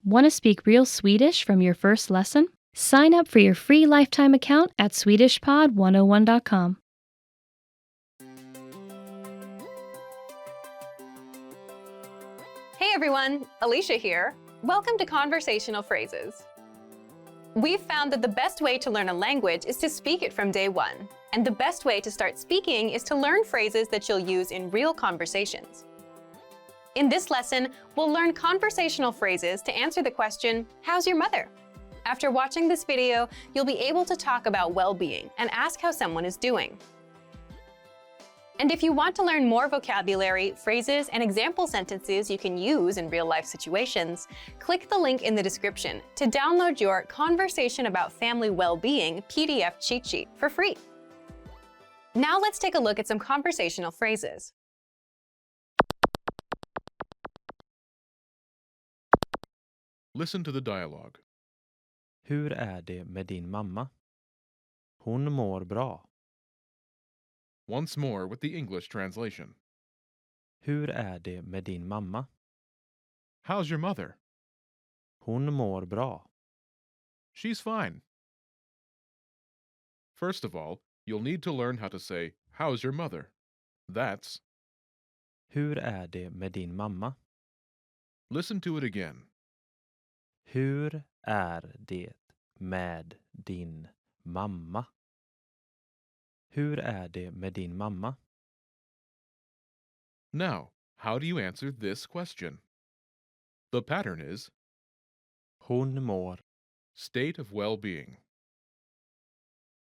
Want to speak real Swedish from your first lesson? Sign up for your free lifetime account at SwedishPod101.com. Hey everyone, Alicia here. Welcome to Conversational Phrases. We've found that the best way to learn a language is to speak it from day one. And the best way to start speaking is to learn phrases that you'll use in real conversations. In this lesson, we'll learn conversational phrases to answer the question, how's your mother? After watching this video, you'll be able to talk about well-being and ask how someone is doing. And if you want to learn more vocabulary, phrases, and example sentences you can use in real-life situations, click the link in the description to download your Conversation About Family Well-Being PDF cheat sheet for free. Now let's take a look at some conversational phrases. Listen to the dialogue. Hur är det med din mamma? Hon mår bra. Once more with the English translation. Hur är det med din mamma? How's your mother? Hon mår bra. She's fine. First of all, you'll need to learn how to say, how's your mother? That's, Hur är det med din mamma? listen to it again. Hur är det med din mamma? Hur är det med din mamma? Now, how do you answer this question? The pattern is Hon mår. state of well-being.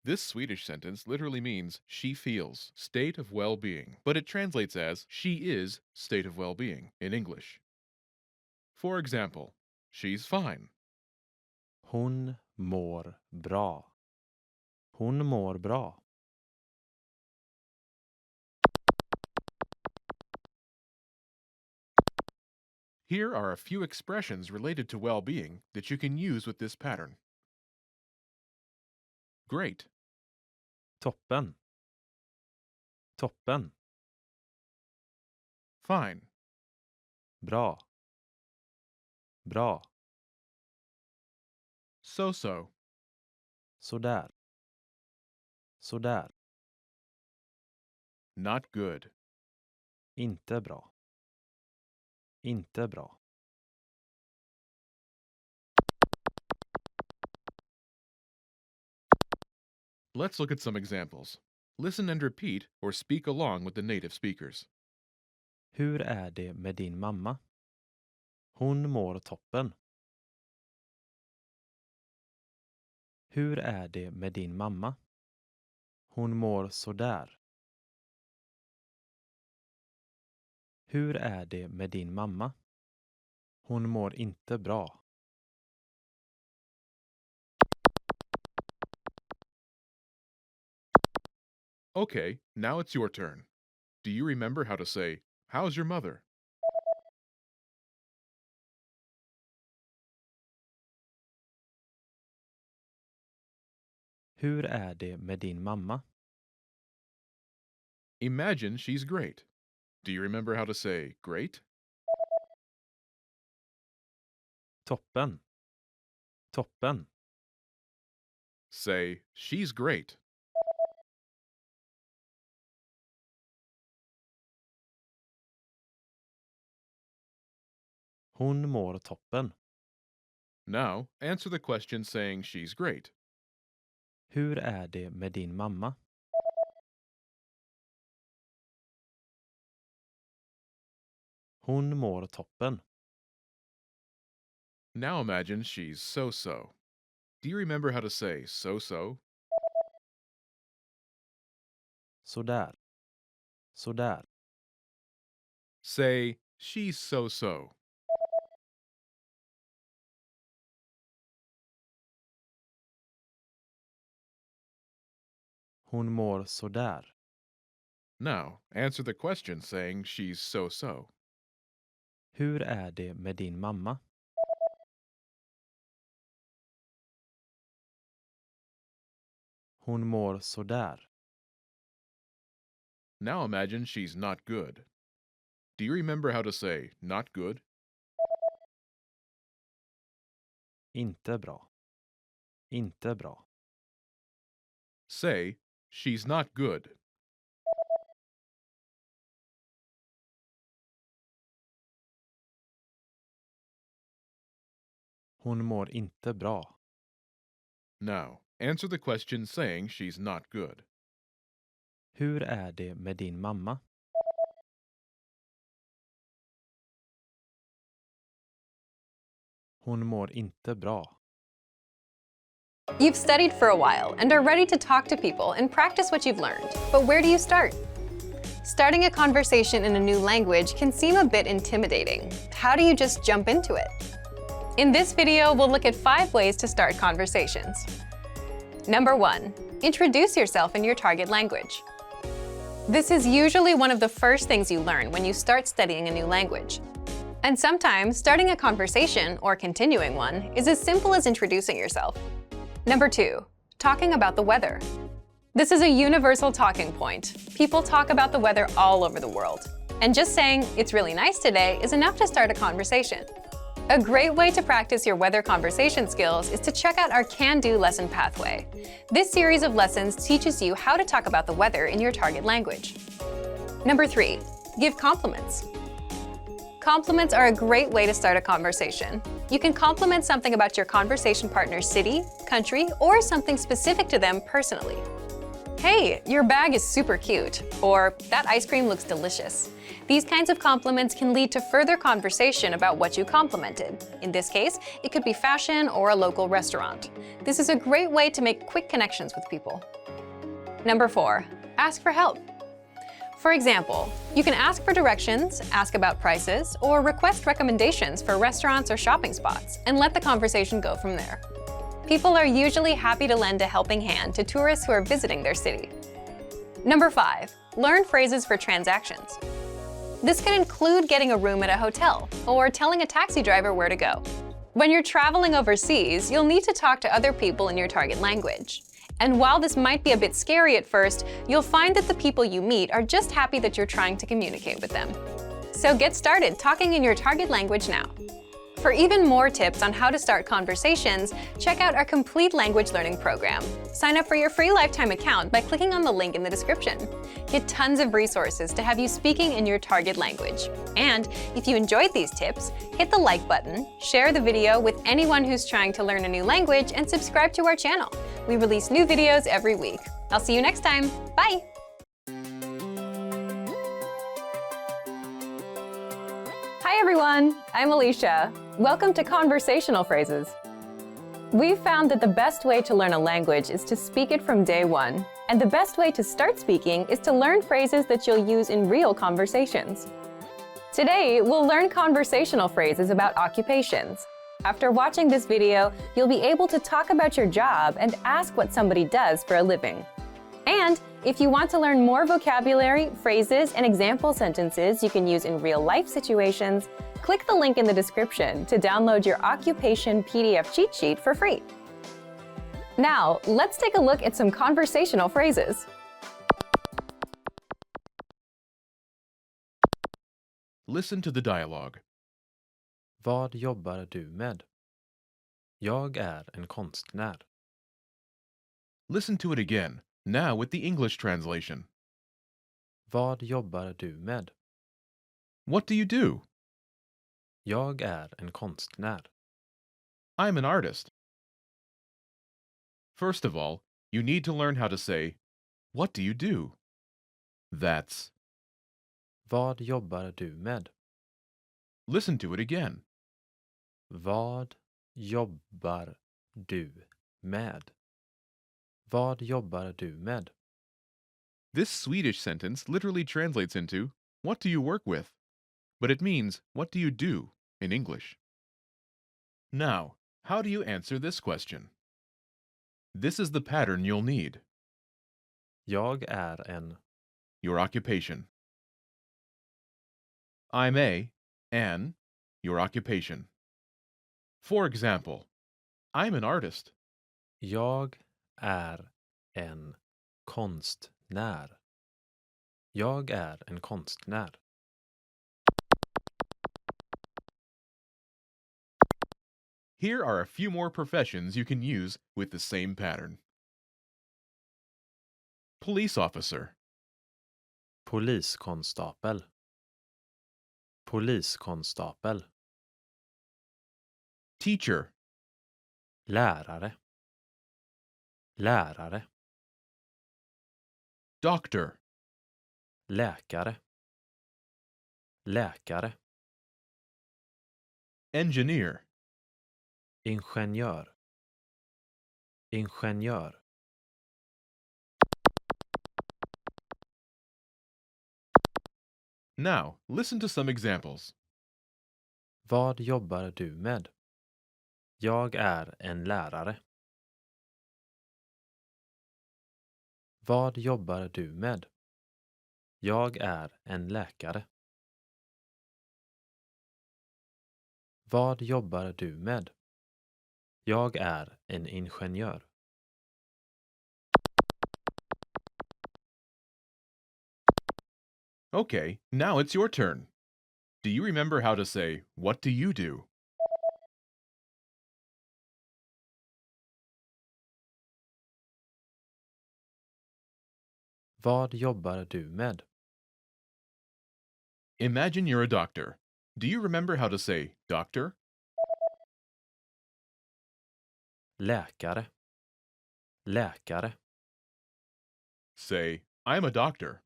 This Swedish sentence literally means she feels, state of well-being, but it translates as she is, state of well-being in English. For example, she's fine. Hon mår bra. Hon mår bra. Here are a few expressions related to well-being that you can use with this pattern. Great, Toppen. Toppen. fine, Bra. Bra. so-so, Sådär. Sådär. not good, Inte bra. Inte bra. Let's look at some examples. Listen and repeat or speak along with the native speakers. Hur är det med din mamma? Hon mår toppen. Hur är det med din mamma? Hon mår sådär. Hur är det med din mamma? Hon mår inte bra. Okay, now it's your turn. Do you remember how to say, how's your mother? Hur är det med din mamma? Imagine she's great. Do you remember how to say great? Toppen. Toppen. Say, she's great. Hon mår toppen. Now, answer the question saying she's great. Hur är det med din mamma? Hon mår toppen. Now imagine she's so-so. Do you remember how to say so-so? Sådär. Sådär. Say, she's so-so. Hon mår sådär. Now, answer the question saying she's so-so. Hur är det med din mamma? Hon mår sådär. Now imagine she's not good. Do you remember how to say not good? Inte bra. Inte bra. Say, she's not good. Hon mår inte bra. Now, answer the question saying she's not good. Hur är det med din mamma? Hon mår inte bra. You've studied for a while and are ready to talk to people and practice what you've learned. But where do you start? Starting a conversation in a new language can seem a bit intimidating. How do you just jump into it? In this video, we'll look at 5 ways to start conversations. Number 1. Introduce yourself in your target language. This is usually one of the first things you learn when you start studying a new language. And sometimes, starting a conversation, or continuing one, is as simple as introducing yourself. Number 2. Talking about the weather. This is a universal talking point. People talk about the weather all over the world. And just saying, "It's really nice today," is enough to start a conversation. A great way to practice your weather conversation skills is to check out our Can-Do lesson pathway. This series of lessons teaches you how to talk about the weather in your target language. Number 3. Give compliments. Compliments are a great way to start a conversation. You can compliment something about your conversation partner's city, country, or something specific to them personally. "Hey, your bag is super cute," or "That ice cream looks delicious." These kinds of compliments can lead to further conversation about what you complimented. In this case, it could be fashion or a local restaurant. This is a great way to make quick connections with people. Number 4. Ask for help. For example, you can ask for directions, ask about prices, or request recommendations for restaurants or shopping spots, and let the conversation go from there. People are usually happy to lend a helping hand to tourists who are visiting their city. Number 5. Learn phrases for transactions. This can include getting a room at a hotel or telling a taxi driver where to go. When you're traveling overseas, you'll need to talk to other people in your target language. And while this might be a bit scary at first, you'll find that the people you meet are just happy that you're trying to communicate with them. So get started talking in your target language now. For even more tips on how to start conversations, check out our complete language learning program. Sign up for your free lifetime account by clicking on the link in the description. Get tons of resources to have you speaking in your target language. And if you enjoyed these tips, hit the like button, share the video with anyone who's trying to learn a new language, and subscribe to our channel. We release new videos every week. I'll see you next time. Bye! Hi everyone, I'm Alicia. Welcome to Conversational Phrases. We've found that the best way to learn a language is to speak it from day one. And the best way to start speaking is to learn phrases that you'll use in real conversations. Today, we'll learn conversational phrases about occupations. After watching this video, you'll be able to talk about your job and ask what somebody does for a living. And if you want to learn more vocabulary, phrases, and example sentences you can use in real-life situations, click the link in the description to download your occupation PDF cheat sheet for free. Now, let's take a look at some conversational phrases. Listen to the dialogue. Vad jobbar du med? Jag är en konstnär. Listen to it again, now with the English translation. Vad jobbar du med? What do you do? Jag är en konstnär. I'm an artist. First of all, you need to learn how to say, "What do you do?" That's. Vad jobbar du med? Listen to it again. Vad jobbar du med? Vad jobbar du med? This Swedish sentence literally translates into, "What do you work with?" But it means, "What do you do?" in English. Now, how do you answer this question? This is the pattern you'll need. Jag är en. Your occupation. I'm an, your occupation. For example, I'm an artist. Jag är en konstnär. Jag är en konstnär. Here are a few more professions you can use with the same pattern. Police officer, Poliskonstapel. Poliskonstapel. teacher, Lärare. Lärare. doctor, Läkare. Läkare. engineer, Ingenjör. Ingenjör. Now, listen to some examples. Vad jobbar du med? Jag är en lärare. Vad jobbar du med? Jag är en läkare. Vad jobbar du med? Jag är en ingenjör. Okay, now it's your turn. Do you remember how to say, "What do you do?" Vad jobbar du med? Imagine you're a doctor. Do you remember how to say, "Doctor"? Läkare. Läkare. Say, "I'm a doctor."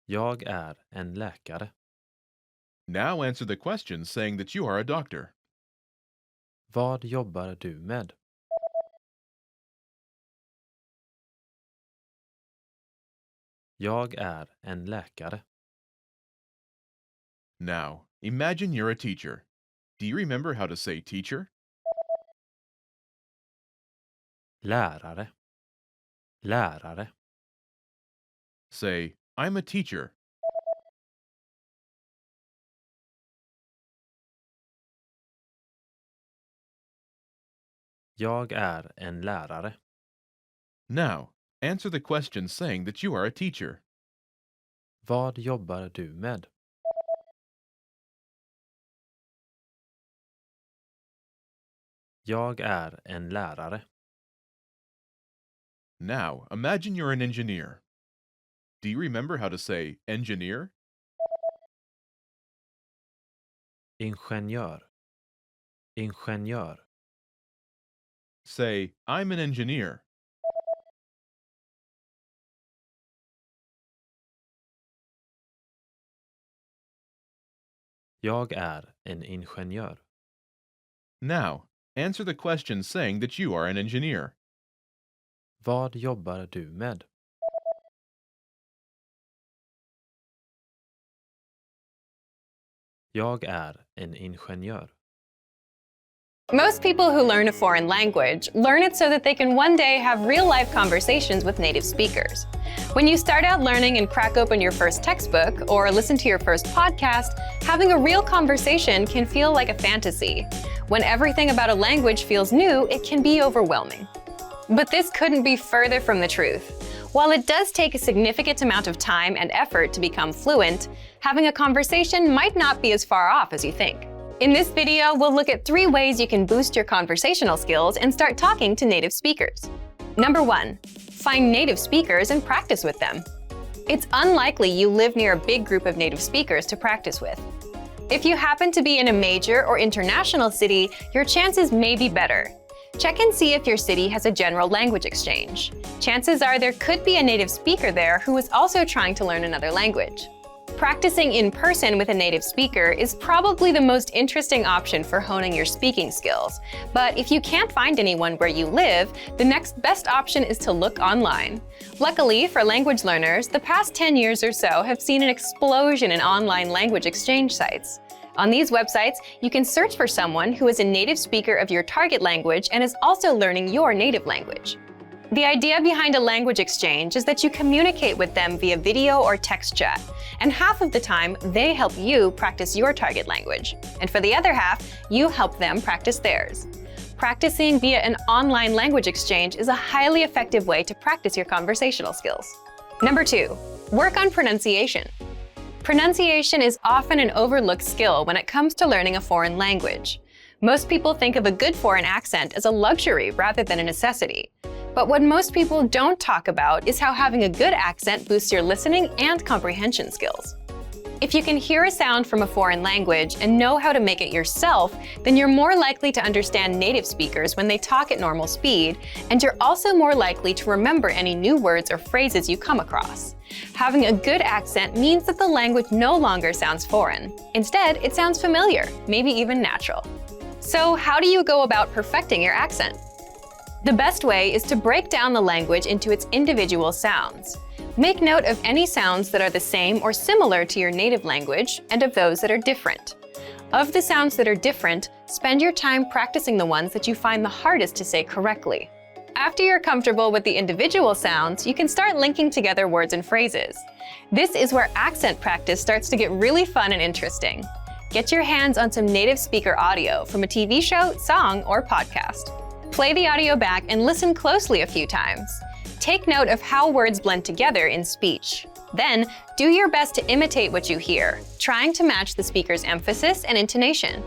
Jag är en läkare. Now answer the question saying that you are a doctor. Vad jobbar du med? Jag är en läkare. Now, imagine you're a teacher. Do you remember how to say teacher? Lärare. Lärare. Say, "I'm a teacher." Jag är en lärare. Now, answer the question saying that you are a teacher. Vad jobbar du med? Jag är en lärare. Now, imagine you're an engineer. Do you remember how to say engineer? Ingenjör. Ingenjör. Say, "I'm an engineer." Jag är en ingenjör. Now, answer the question saying that you are an engineer. Vad jobbar du med? Jag är en ingenjör. Most people who learn a foreign language learn it so that they can one day have real-life conversations with native speakers. When you start out learning and crack open your first textbook or listen to your first podcast, having a real conversation can feel like a fantasy. When everything about a language feels new, it can be overwhelming. But this couldn't be further from the truth. While it does take a significant amount of time and effort to become fluent, having a conversation might not be as far off as you think. In this video, we'll look at 3 ways you can boost your conversational skills and start talking to native speakers. Number 1, find native speakers and practice with them. It's unlikely you live near a big group of native speakers to practice with. If you happen to be in a major or international city, your chances may be better. Check and see if your city has a general language exchange. Chances are there could be a native speaker there who is also trying to learn another language. Practicing in person with a native speaker is probably the most interesting option for honing your speaking skills. But if you can't find anyone where you live, the next best option is to look online. Luckily for language learners, the past 10 years or so have seen an explosion in online language exchange sites. On these websites, you can search for someone who is a native speaker of your target language and is also learning your native language. The idea behind a language exchange is that you communicate with them via video or text chat, and half of the time, they help you practice your target language. And for the other half, you help them practice theirs. Practicing via an online language exchange is a highly effective way to practice your conversational skills. Number 2, Work on pronunciation. Pronunciation is often an overlooked skill when it comes to learning a foreign language. Most people think of a good foreign accent as a luxury rather than a necessity. But what most people don't talk about is how having a good accent boosts your listening and comprehension skills. If you can hear a sound from a foreign language and know how to make it yourself, then you're more likely to understand native speakers when they talk at normal speed, and you're also more likely to remember any new words or phrases you come across. Having a good accent means that the language no longer sounds foreign. Instead, it sounds familiar, maybe even natural. So how do you go about perfecting your accent? The best way is to break down the language into its individual sounds. Make note of any sounds that are the same or similar to your native language and of those that are different. Of the sounds that are different, spend your time practicing the ones that you find the hardest to say correctly. After you're comfortable with the individual sounds, you can start linking together words and phrases. This is where accent practice starts to get really fun and interesting. Get your hands on some native speaker audio from a TV show, song, or podcast. Play the audio back and listen closely a few times. Take note of how words blend together in speech. Then, do your best to imitate what you hear, trying to match the speaker's emphasis and intonation.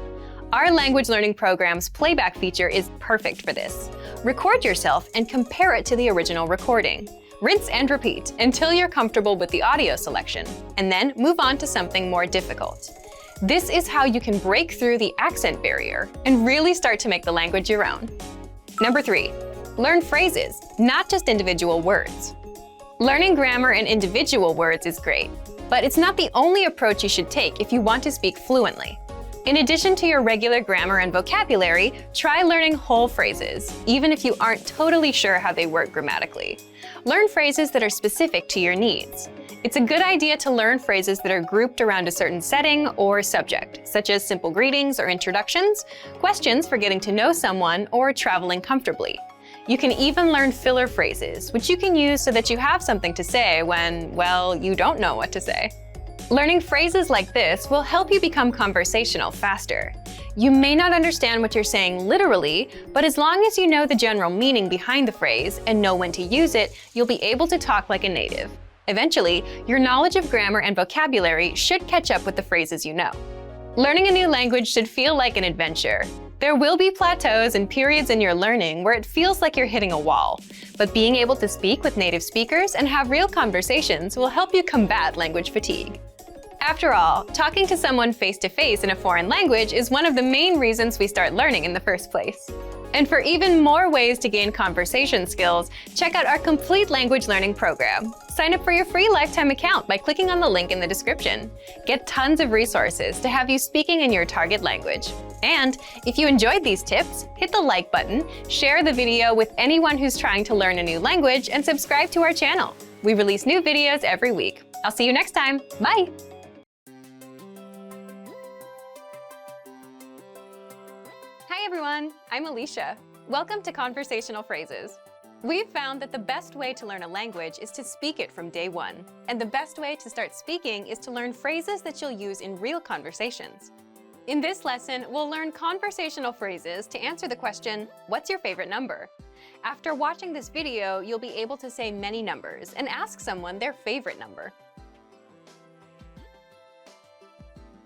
Our language learning program's playback feature is perfect for this. Record yourself and compare it to the original recording. Rinse and repeat until you're comfortable with the audio selection, and then move on to something more difficult. This is how you can break through the accent barrier and really start to make the language your own. Number 3, learn phrases, not just individual words. Learning grammar and individual words is great, but it's not the only approach you should take if you want to speak fluently. In addition to your regular grammar and vocabulary, try learning whole phrases, even if you aren't totally sure how they work grammatically. Learn phrases that are specific to your needs. It's a good idea to learn phrases that are grouped around a certain setting or subject, such as simple greetings or introductions, questions for getting to know someone, or traveling comfortably. You can even learn filler phrases, which you can use so that you have something to say when, well, you don't know what to say. Learning phrases like this will help you become conversational faster. You may not understand what you're saying literally, but as long as you know the general meaning behind the phrase and know when to use it, you'll be able to talk like a native. Eventually, your knowledge of grammar and vocabulary should catch up with the phrases you know. Learning a new language should feel like an adventure. There will be plateaus and periods in your learning where it feels like you're hitting a wall, but being able to speak with native speakers and have real conversations will help you combat language fatigue. After all, talking to someone face-to-face in a foreign language is one of the main reasons we start learning in the first place. And for even more ways to gain conversation skills, check out our complete language learning program. Sign up for your free lifetime account by clicking on the link in the description. Get tons of resources to have you speaking in your target language. And if you enjoyed these tips, hit the like button, share the video with anyone who's trying to learn a new language, and subscribe to our channel. We release new videos every week. I'll see you next time. Bye! Hi everyone, I'm Alicia. Welcome to Conversational Phrases. We've found that the best way to learn a language is to speak it from day one. And the best way to start speaking is to learn phrases that you'll use in real conversations. In this lesson, we'll learn conversational phrases to answer the question, what's your favorite number? After watching this video, you'll be able to say many numbers and ask someone their favorite number.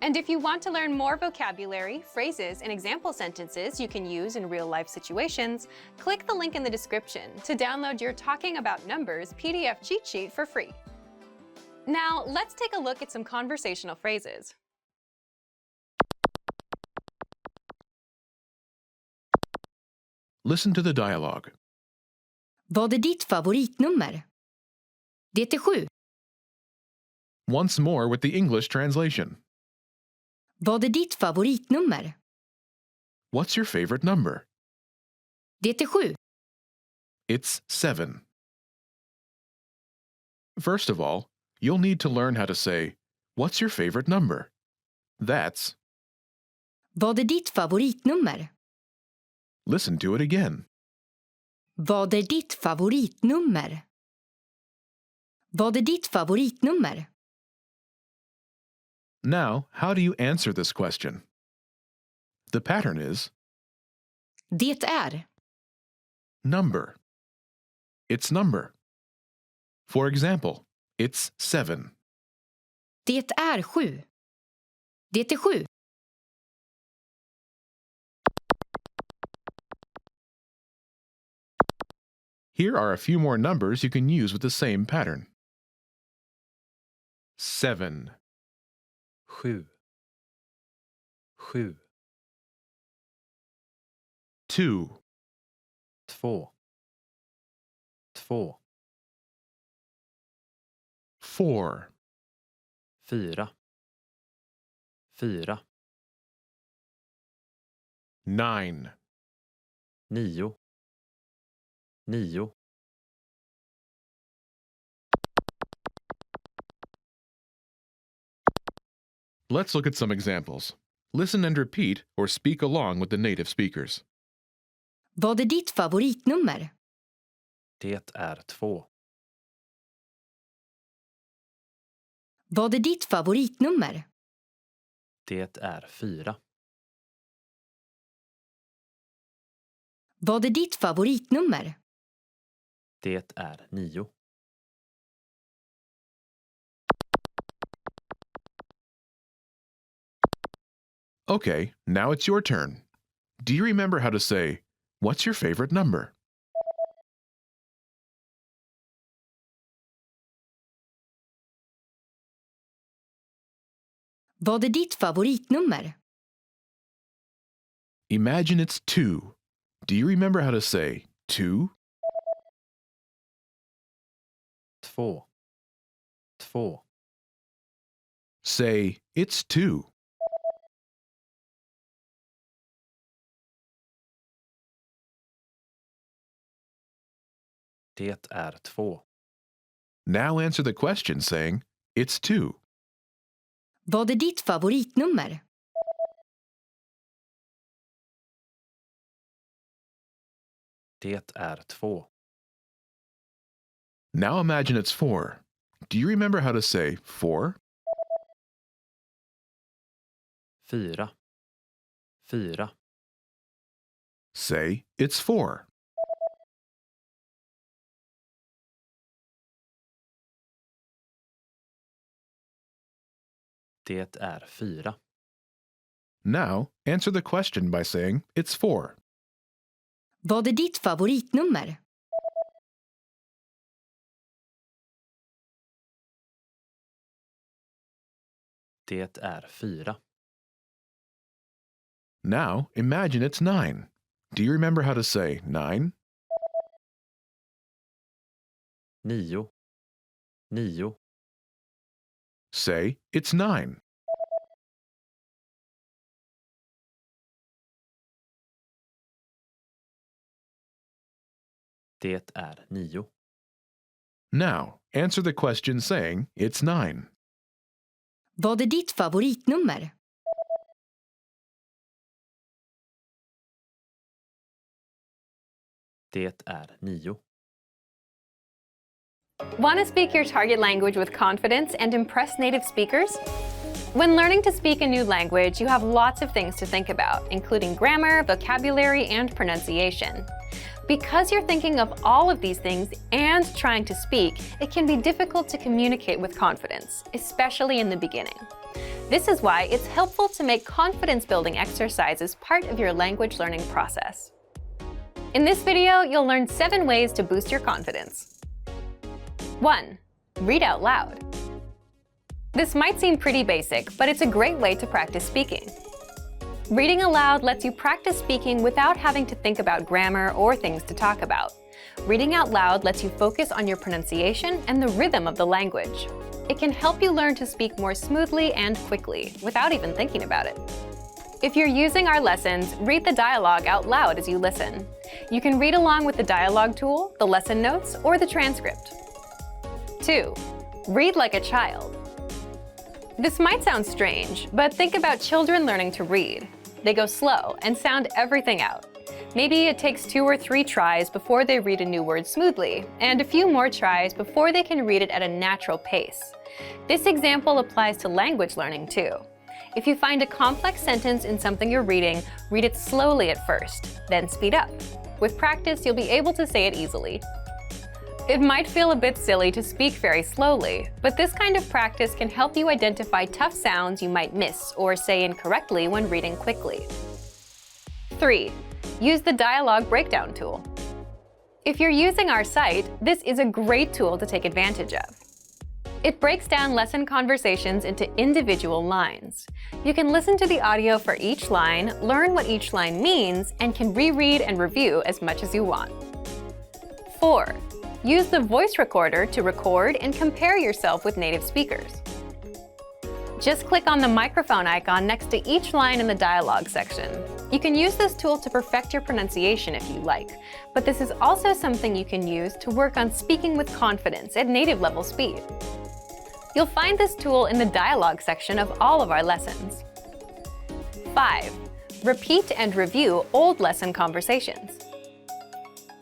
And if you want to learn more vocabulary, phrases, and example sentences you can use in real-life situations, click the link in the description to download your Talking About Numbers PDF cheat sheet for free. Now, let's take a look at some conversational phrases. Listen to the dialogue. Vad är ditt favoritnummer? Det är 7. Once more with the English translation. Vad är ditt favoritnummer? What's your favorite number? Det är 7. It's 7. First of all, you'll need to learn how to say, what's your favorite number? That's. Vad är ditt favoritnummer? Listen to it again. Vad är ditt favoritnummer? Vad är ditt favoritnummer? Now, how do you answer this question? The pattern is Det är. number. It's number. For example, It's 7. Det är 7. Det är 7. Here are a few more numbers you can use with the same pattern. 7, 7. 7. 2, 2. 2. 4, 4. 4. 9, 9. 9. Let's look at some examples. Listen and repeat or speak along with the native speakers. Vad är ditt favoritnummer? Det är 2. Vad är ditt favoritnummer? Det är 4. Vad är ditt favoritnummer? Det är 9. Okay, now it's your turn. Do you remember how to say, "What's your favorite number?" Vad är ditt favoritnummer? Imagine it's 2. Do you remember how to say 2? 2. 2. Say, "It's 2." Det är 2. Now answer the question saying, "It's 2." Vad är ditt favoritnummer? Det är 2. Now imagine it's 4. Do you remember how to say 4? 4. 4. Say, "It's 4." Det är 4. Now answer the question by saying, "It's 4." Vad är ditt favoritnummer? Det är 4. Now imagine it's 9. Do you remember how to say 9? 9. 9. Say, "It's 9." Det är 9. Now answer the question saying, "It's 9." Vad är ditt favoritnummer? Det är 9. Want to speak your target language with confidence and impress native speakers? When learning to speak a new language, you have lots of things to think about, including grammar, vocabulary, and pronunciation. Because you're thinking of all of these things and trying to speak, it can be difficult to communicate with confidence, especially in the beginning. This is why it's helpful to make confidence-building exercises part of your language learning process. In this video, you'll learn 7 ways to boost your confidence. 1. Read out loud. This might seem pretty basic, but it's a great way to practice speaking. Reading aloud lets you practice speaking without having to think about grammar or things to talk about. Reading out loud lets you focus on your pronunciation and the rhythm of the language. It can help you learn to speak more smoothly and quickly, without even thinking about it. If you're using our lessons, read the dialogue out loud as you listen. You can read along with the dialogue tool, the lesson notes, or the transcript. 2. Read like a child. This might sound strange, but think about children learning to read. They go slow and sound everything out. Maybe it takes 2 or 3 tries before they read a new word smoothly, and a few more tries before they can read it at a natural pace. This example applies to language learning too. If you find a complex sentence in something you're reading, read it slowly at first, then speed up. With practice, you'll be able to say it easily. It might feel a bit silly to speak very slowly, but this kind of practice can help you identify tough sounds you might miss or say incorrectly when reading quickly. 3. Use the dialogue breakdown tool. If you're using our site, this is a great tool to take advantage of. It breaks down lesson conversations into individual lines. You can listen to the audio for each line, learn what each line means, and can reread and review as much as you want. 4. Use the voice recorder to record and compare yourself with native speakers. Just click on the microphone icon next to each line in the dialogue section. You can use this tool to perfect your pronunciation if you like, but this is also something you can use to work on speaking with confidence at native level speed. You'll find this tool in the dialogue section of all of our lessons. 5. Repeat and review old lesson conversations.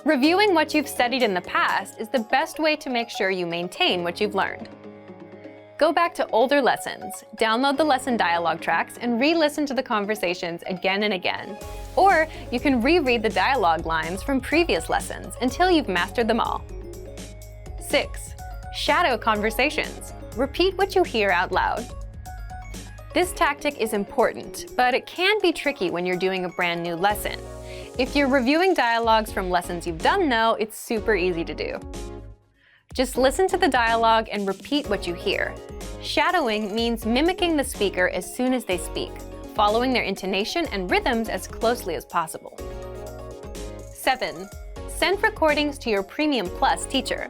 Reviewing what you've studied in the past is the best way to make sure you maintain what you've learned. Go back to older lessons, download the lesson dialogue tracks, and re-listen to the conversations again and again. Or you can reread the dialogue lines from previous lessons until you've mastered them all. 6. Shadow conversations. Repeat what you hear out loud. This tactic is important, but it can be tricky when you're doing a brand new lesson. If you're reviewing dialogues from lessons you've done though, it's super easy to do. Just listen to the dialogue and repeat what you hear. Shadowing means mimicking the speaker as soon as they speak, following their intonation and rhythms as closely as possible. 7. Send recordings to your Premium Plus teacher.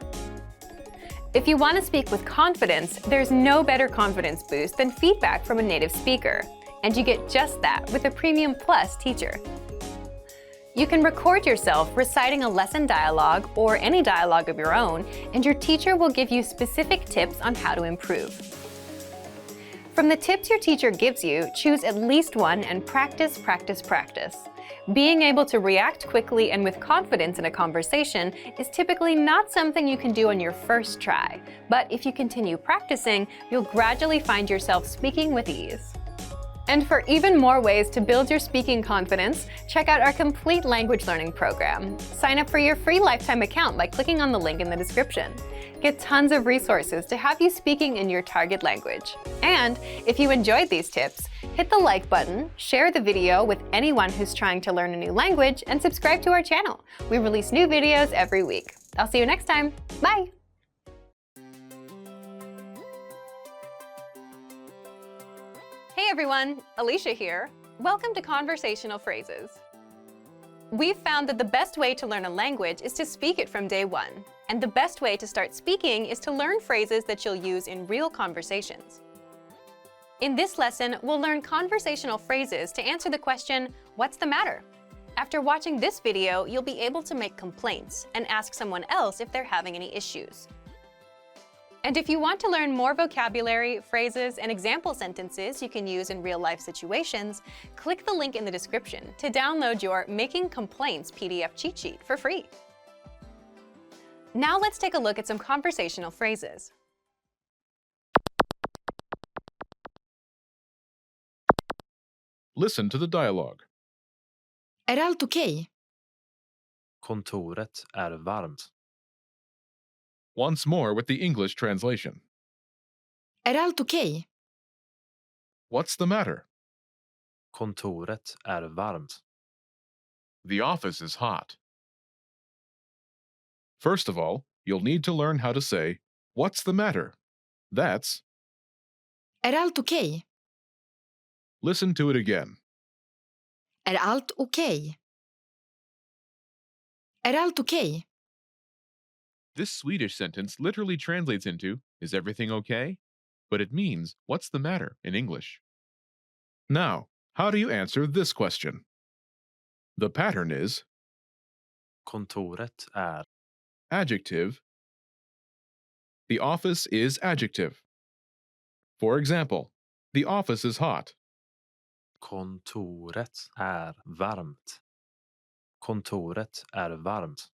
If you want to speak with confidence, there's no better confidence boost than feedback from a native speaker, and you get just that with a Premium Plus teacher. You can record yourself reciting a lesson dialogue or any dialogue of your own, and your teacher will give you specific tips on how to improve. From the tips your teacher gives you, choose at least one and practice, practice, practice. Being able to react quickly and with confidence in a conversation is typically not something you can do on your first try, but if you continue practicing, you'll gradually find yourself speaking with ease. And for even more ways to build your speaking confidence, check out our complete language learning program. Sign up for your free lifetime account by clicking on the link in the description. Get tons of resources to have you speaking in your target language. And if you enjoyed these tips, hit the like button, share the video with anyone who's trying to learn a new language, and subscribe to our channel. We release new videos every week. I'll see you next time. Bye! Hey everyone, Alicia here. Welcome to Conversational Phrases. We've found that the best way to learn a language is to speak it from day one. And the best way to start speaking is to learn phrases that you'll use in real conversations. In this lesson, we'll learn conversational phrases to answer the question, what's the matter? After watching this video, you'll be able to make complaints and ask someone else if they're having any issues. And if you want to learn more vocabulary, phrases, and example sentences you can use in real-life situations, click the link in the description to download your Making Complaints PDF cheat sheet for free. Now let's take a look at some conversational phrases. Listen to the dialogue. Är allt okej? Kontoret är varmt. Once more with the English translation. Är allt okej? What's the matter? Kontoret är varmt. The office is hot. First of all, you'll need to learn how to say, what's the matter? That's, Är allt okej? listen to it again. Är allt okej? Är allt okej? This Swedish sentence literally translates into, is everything okay? But it means, what's the matter in English? Now, how do you answer this question? The pattern is Kontoret är. adjective. The office is adjective. For example, the office is hot. Kontoret är varmt. Kontoret är varmt.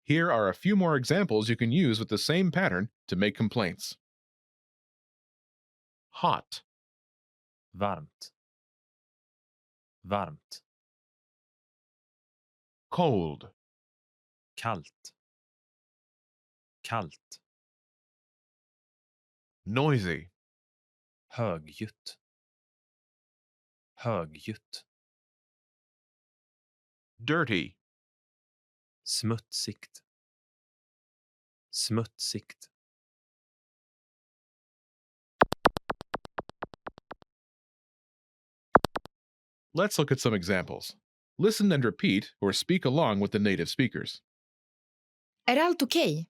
Here are a few more examples you can use with the same pattern to make complaints. Hot, Varmt. Varmt. Cold. Kallt. Kallt. Noisy. Högljutt. Högljutt. Dirty. Smutsigt. Smutsigt. Let's look at some examples. Listen and repeat or speak along with the native speakers. Är allt okej?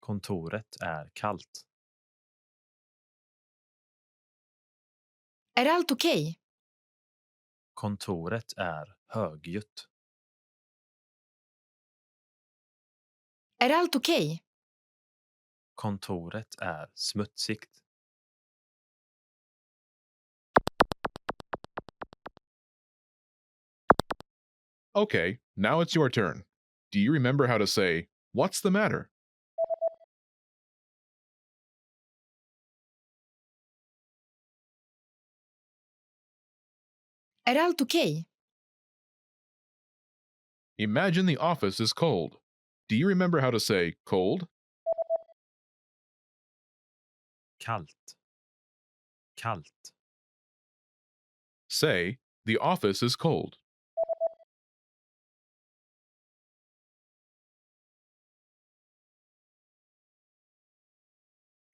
Kontoret är kallt. Är allt okej? Kontoret är högljutt. Är allt okej? Kontoret är smutsigt. Okay, now it's your turn. Do you remember how to say, "What's the matter?" Är allt okej? Imagine the office is cold. Do you remember how to say cold? Kallt. Kallt. Say, the office is cold.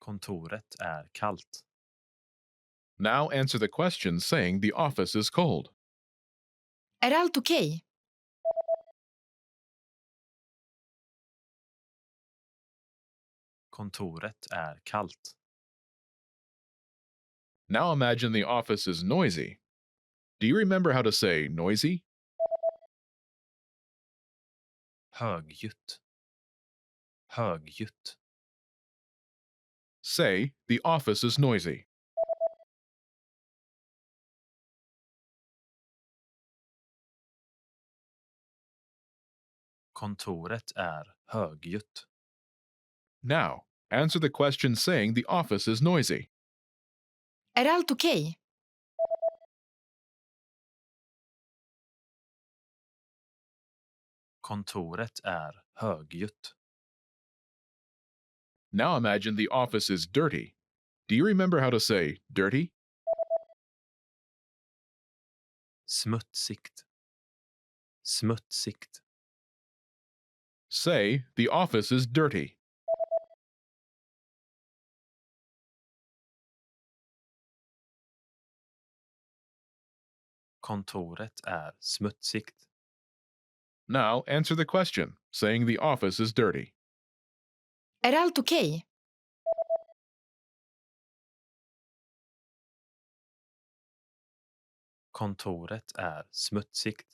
Kontoret är kallt. Now answer the question saying the office is cold. Är allt okej? Kontoret är kallt. Now imagine the office is noisy. Do you remember how to say noisy? Högljutt. Högljutt. Say, the office is noisy. Kontoret är högljutt. Now, answer the question saying the office is noisy. Är allt okej? Kontoret är högljutt. Now imagine the office is dirty. Do you remember how to say dirty? Smutsigt. Smutsigt. Say, the office is dirty. Kontoret är smutsigt. Now answer the question saying the office is dirty. Är allt okej? Kontoret är smutsigt.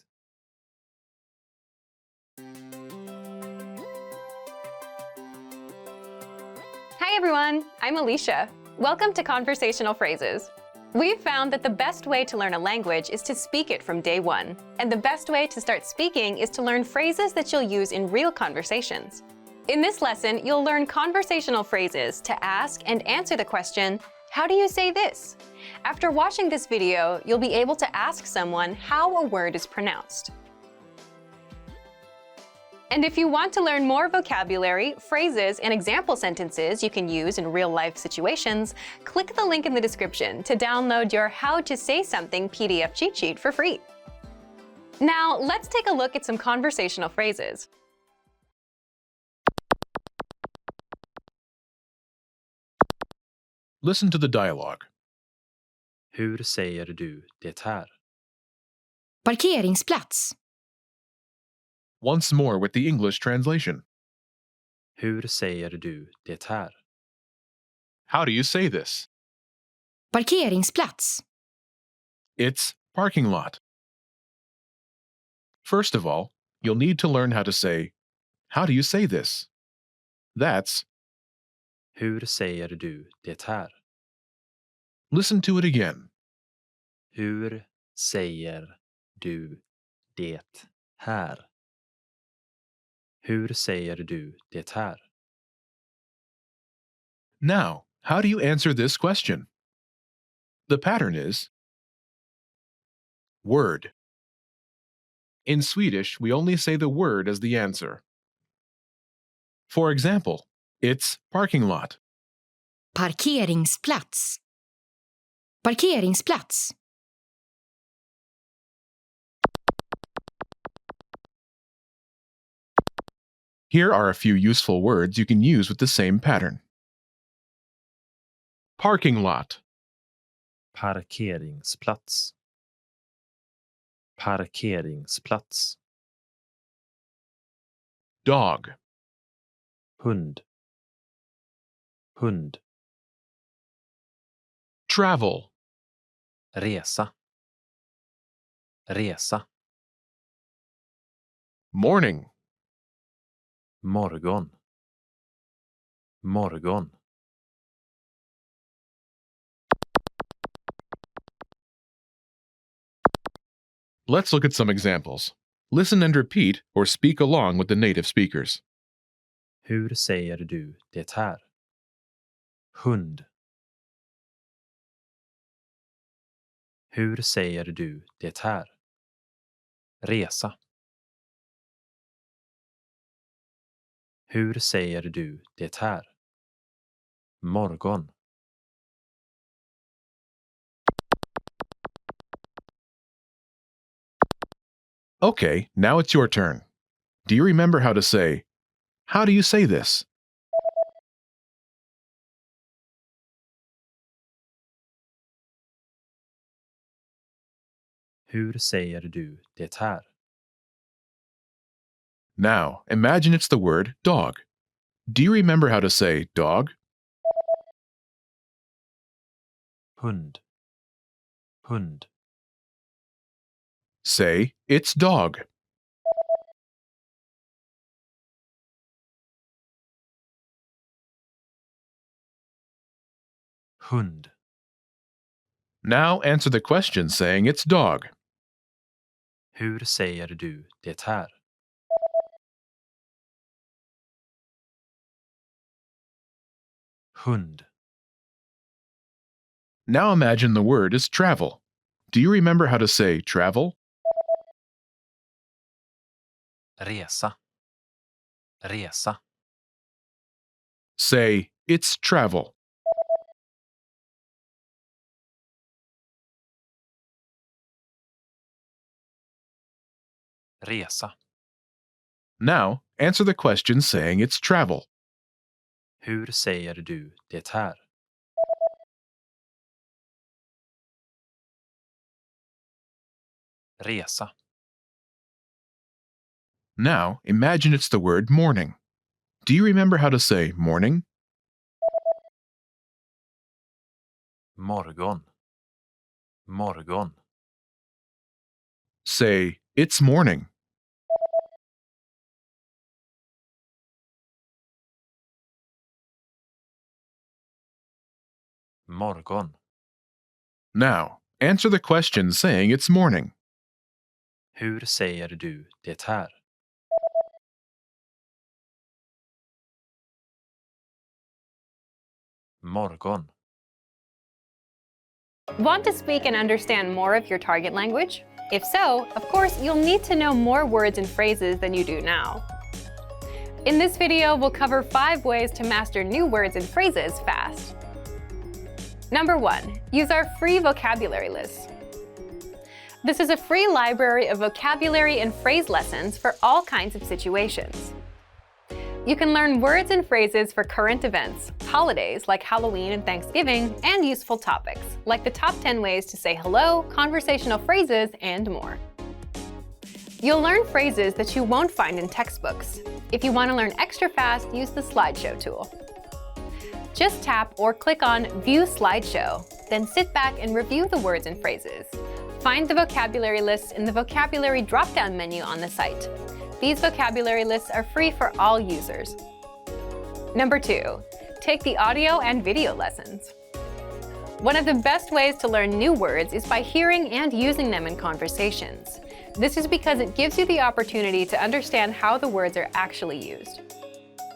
Hi everyone, I'm Alicia. Welcome to Conversational Phrases. We've found that the best way to learn a language is to speak it from day one. And the best way to start speaking is to learn phrases that you'll use in real conversations. In this lesson, you'll learn conversational phrases to ask and answer the question, how do you say this? After watching this video, you'll be able to ask someone how a word is pronounced. And if you want to learn more vocabulary, phrases, and example sentences you can use in real-life situations, click the link in the description to download your How to Say Something PDF cheat sheet for free. Now, let's take a look at some conversational phrases. Listen to the dialogue. Hur säger du det här? Parkeringsplats. Once more with the English translation. Hur säger du det här? How do you say this? Parkeringsplats. It's parking lot. First of all, you'll need to learn how to say, how do you say this? That's, Hur säger du det här? listen to it again. Hur säger du det här? Hur säger du det här? Now, how do you answer this question? The pattern is, Word. In Swedish, we only say the word as the answer. For example, it's parking lot. Parkeringsplats. Parkeringsplats. Here are a few useful words you can use with the same pattern. Parking lot. Parkeringsplats. Parkeringsplats. Dog. Hund. Hund. Travel. Resa. Resa. Morning. Morgon. Morgon. Let's look at some examples. Listen and repeat or speak along with the native speakers. Hur säger du det här? Hund. Hur säger du det här? Resa. Hur säger du det här? Morgon. Okay, now it's your turn. Do you remember how to say, "How do you say this?" Hur säger du det här? Now, imagine it's the word dog. Do you remember how to say dog? Hund. Hund. Say, it's dog. Hund. Now answer the question saying it's dog. Hur säger du det här? Hund. Now imagine the word is travel. Do you remember how to say travel? Resa. Resa. Say, it's travel. Resa. Now, answer the question saying it's travel. Hur säger du det här? Resa. Now, imagine it's the word morning. Do you remember how to say morning? Morgon. Morgon. Say, it's morning. Morgon. Now, answer the question saying it's morning. Hur säger du det här? Morgon. Want to speak and understand more of your target language? If so, of course, you'll need to know more words and phrases than you do now. In this video, we'll cover 5 ways to master new words and phrases fast. Number 1, use our free vocabulary list. This is a free library of vocabulary and phrase lessons for all kinds of situations. You can learn words and phrases for current events, holidays like Halloween and Thanksgiving, and useful topics like the top 10 ways to say hello, conversational phrases, and more. You'll learn phrases that you won't find in textbooks. If you want to learn extra fast, use the slideshow tool. Just tap or click on View Slideshow, then sit back and review the words and phrases. Find the vocabulary lists in the vocabulary drop-down menu on the site. These vocabulary lists are free for all users. Number 2, take the audio and video lessons. One of the best ways to learn new words is by hearing and using them in conversations. This is because it gives you the opportunity to understand how the words are actually used.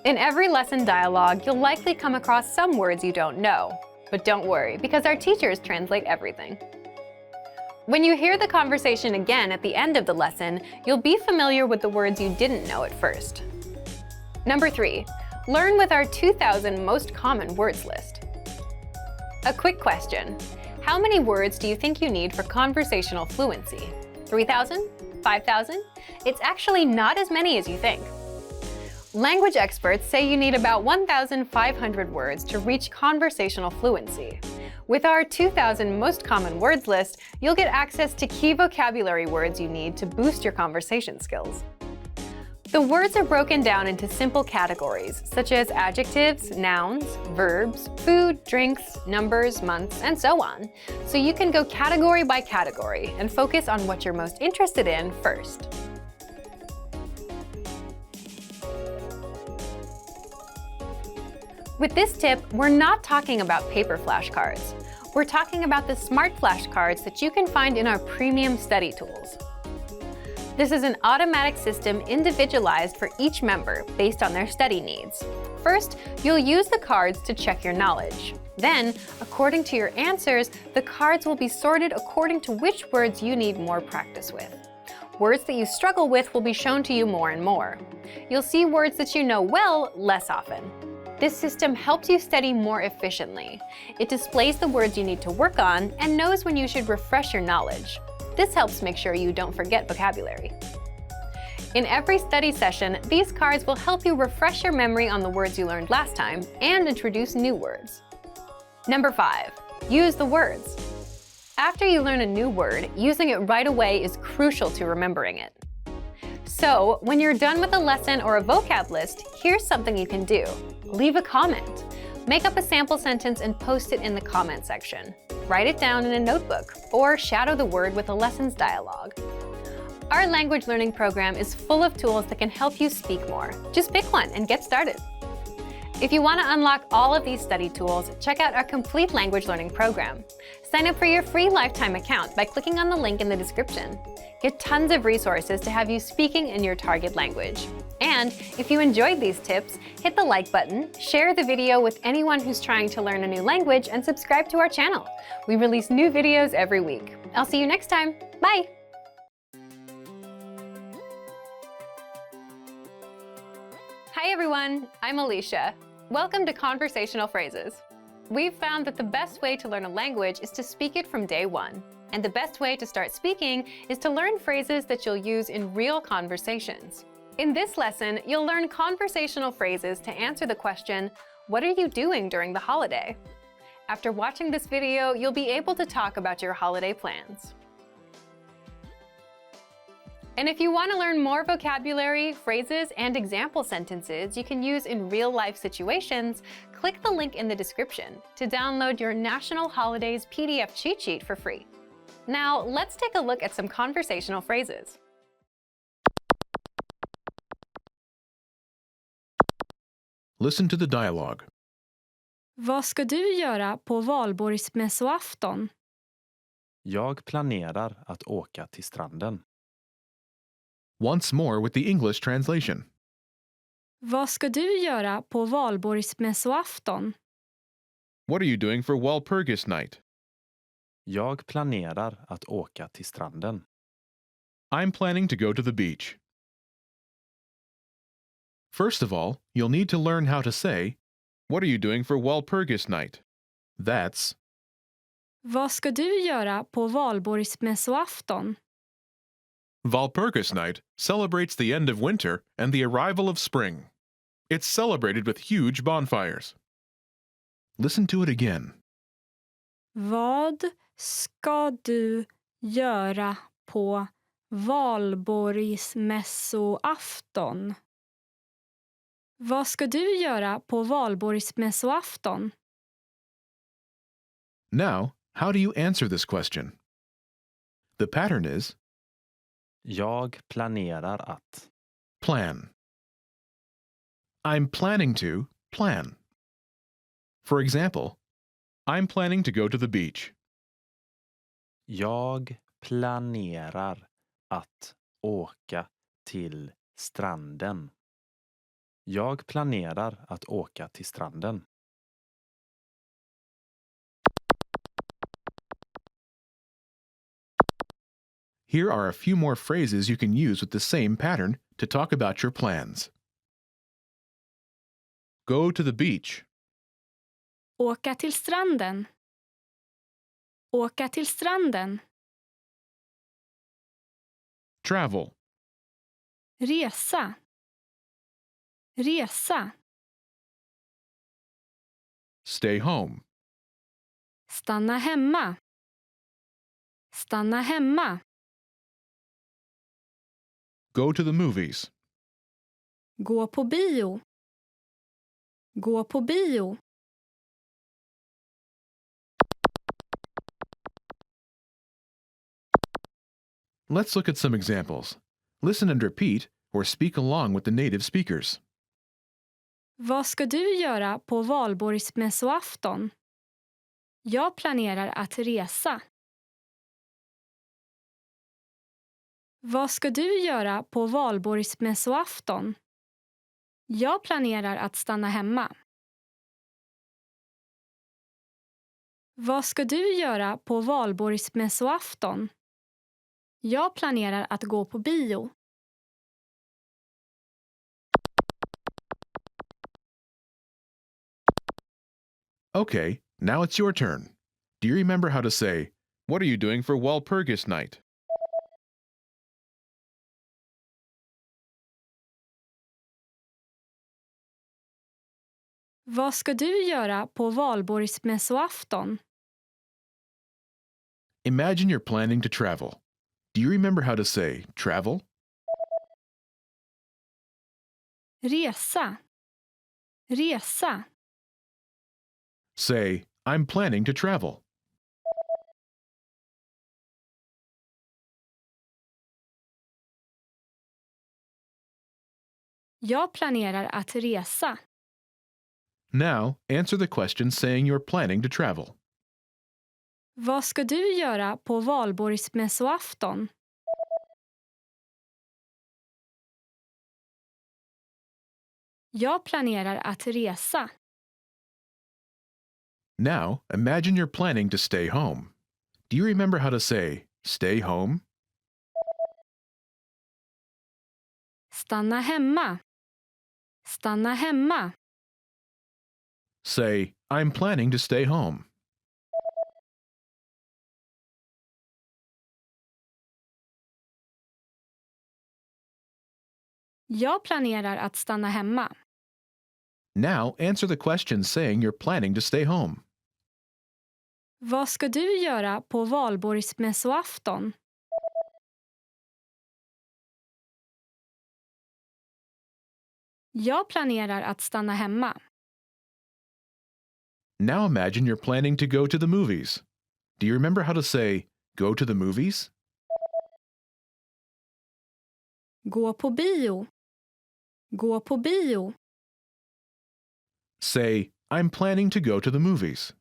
In every lesson dialogue, you'll likely come across some words you don't know. But don't worry, because our teachers translate everything. When you hear the conversation again at the end of the lesson, you'll be familiar with the words you didn't know at first. Number 3, learn with our 2,000 most common words list. A quick question. How many words do you think you need for conversational fluency? 3,000? 5,000? It's actually not as many as you think. Language experts say you need about 1,500 words to reach conversational fluency. With our 2,000 most common words list, you'll get access to key vocabulary words you need to boost your conversation skills. The words are broken down into simple categories, such as adjectives, nouns, verbs, food, drinks, numbers, months, and so on. So you can go category by category and focus on what you're most interested in first. With this tip, we're not talking about paper flashcards. We're talking about the smart flashcards that you can find in our premium study tools. This is an automatic system individualized for each member based on their study needs. First, you'll use the cards to check your knowledge. Then, according to your answers, the cards will be sorted according to which words you need more practice with. Words that you struggle with will be shown to you more and more. You'll see words that you know well less often. This system helps you study more efficiently. It displays the words you need to work on and knows when you should refresh your knowledge. This helps make sure you don't forget vocabulary. In every study session, these cards will help you refresh your memory on the words you learned last time and introduce new words. Number 5, use the words. After you learn a new word, using it right away is crucial to remembering it. So, when you're done with a lesson or a vocab list, here's something you can do. Leave a comment. Make up a sample sentence and post it in the comment section. Write it down in a notebook, or shadow the word with a lessons dialogue. Our language learning program is full of tools that can help you speak more. Just pick one and get started. If you want to unlock all of these study tools, check out our complete language learning program. Sign up for your free lifetime account by clicking on the link in the description. Get tons of resources to have you speaking in your target language. And if you enjoyed these tips, hit the like button, share the video with anyone who's trying to learn a new language, and subscribe to our channel. We release new videos every week. I'll see you next time. Bye! Hi everyone, I'm Alicia. Welcome to Conversational Phrases. We've found that the best way to learn a language is to speak it from day one. And the best way to start speaking is to learn phrases that you'll use in real conversations. In this lesson, you'll learn conversational phrases to answer the question, what are you doing during the holiday? After watching this video, you'll be able to talk about your holiday plans. And if you want to learn more vocabulary, phrases, and example sentences you can use in real-life situations, click the link in the description to download your National Holidays PDF cheat sheet for free. Now, let's take a look at some conversational phrases. Listen to the dialogue. Vad ska du göra på valborgsmässoafton? Jag planerar att åka till stranden. Once more with the English translation. Vad ska du göra på valborgsmässoafton? What are you doing for Walpurgis night? Jag planerar att åka till stranden. I'm planning to go to the beach. First of all, you'll need to learn how to say, what are you doing for Walpurgis night? That's, Vad ska du göra på valborgsmässoafton? Walpurgis night celebrates the end of winter and the arrival of spring. It's celebrated with huge bonfires. Listen to it again. Vad ska du göra på valborgsmässoafton? Vad ska du göra på valborgsmässoafton? Now, how do you answer this question? The pattern is Jag planerar att. plan. I'm planning to plan. For example, I'm planning to go to the beach. Jag planerar att åka till stranden. Jag planerar att åka till stranden. Here are a few more phrases you can use with the same pattern to talk about your plans. Go to the beach. Åka till stranden. Åka till stranden. Travel. Resa. Resa. Stay home. Stanna hemma. Stanna hemma. Go to the movies. Gå på bio. Gå på bio. Let's look at some examples. Listen and repeat, or speak along with the native speakers. Vad ska du göra på valborgsmässoafton? Jag planerar att resa. Vad ska du göra på valborgsmässoafton? Jag planerar att stanna hemma. Vad ska du göra på valborgsmässoafton? Jag planerar att gå på bio. Okay, now it's your turn. Do you remember how to say, "What are you doing for Walpurgis night?" Vad ska du göra på valborgsmässoafton? Imagine you're planning to travel. Do you remember how to say travel? Resa. Resa. Say, I'm planning to travel. Jag planerar att resa. Now, answer the question saying you're planning to travel. Vad ska du göra på valborgsmässoafton? Jag planerar att resa. Now, imagine you're planning to stay home. Do you remember how to say stay home? Stanna hemma. Stanna hemma. Say, I'm planning to stay home. Jag planerar att stanna hemma. Now, answer the question saying you're planning to stay home. Vad ska du göra på valborgsmässoafton? Jag planerar att stanna hemma. Now imagine you're planning to go to the movies. Do you remember how to say go to the movies? Gå på bio. Gå på bio. Say, I'm planning to go to the movies.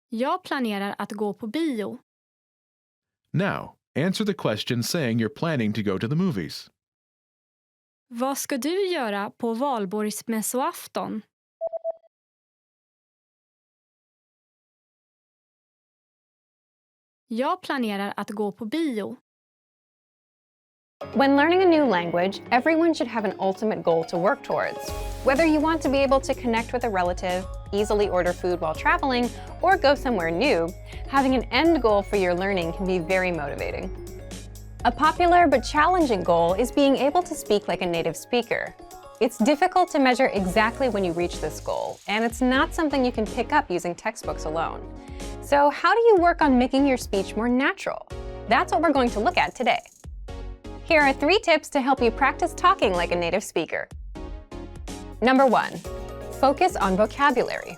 Jag planerar att gå på bio. Now, answer the question saying you're planning to go to the movies. Vad ska du göra på valborgsmässoafton? Jag planerar att gå på bio. When learning a new language, everyone should have an ultimate goal to work towards. Whether you want to be able to connect with a relative, easily order food while traveling, or go somewhere new, having an end goal for your learning can be very motivating. A popular but challenging goal is being able to speak like a native speaker. It's difficult to measure exactly when you reach this goal, and it's not something you can pick up using textbooks alone. So how do you work on making your speech more natural? That's what we're going to look at today. Here are 3 tips to help you practice talking like a native speaker. Number 1, focus on vocabulary.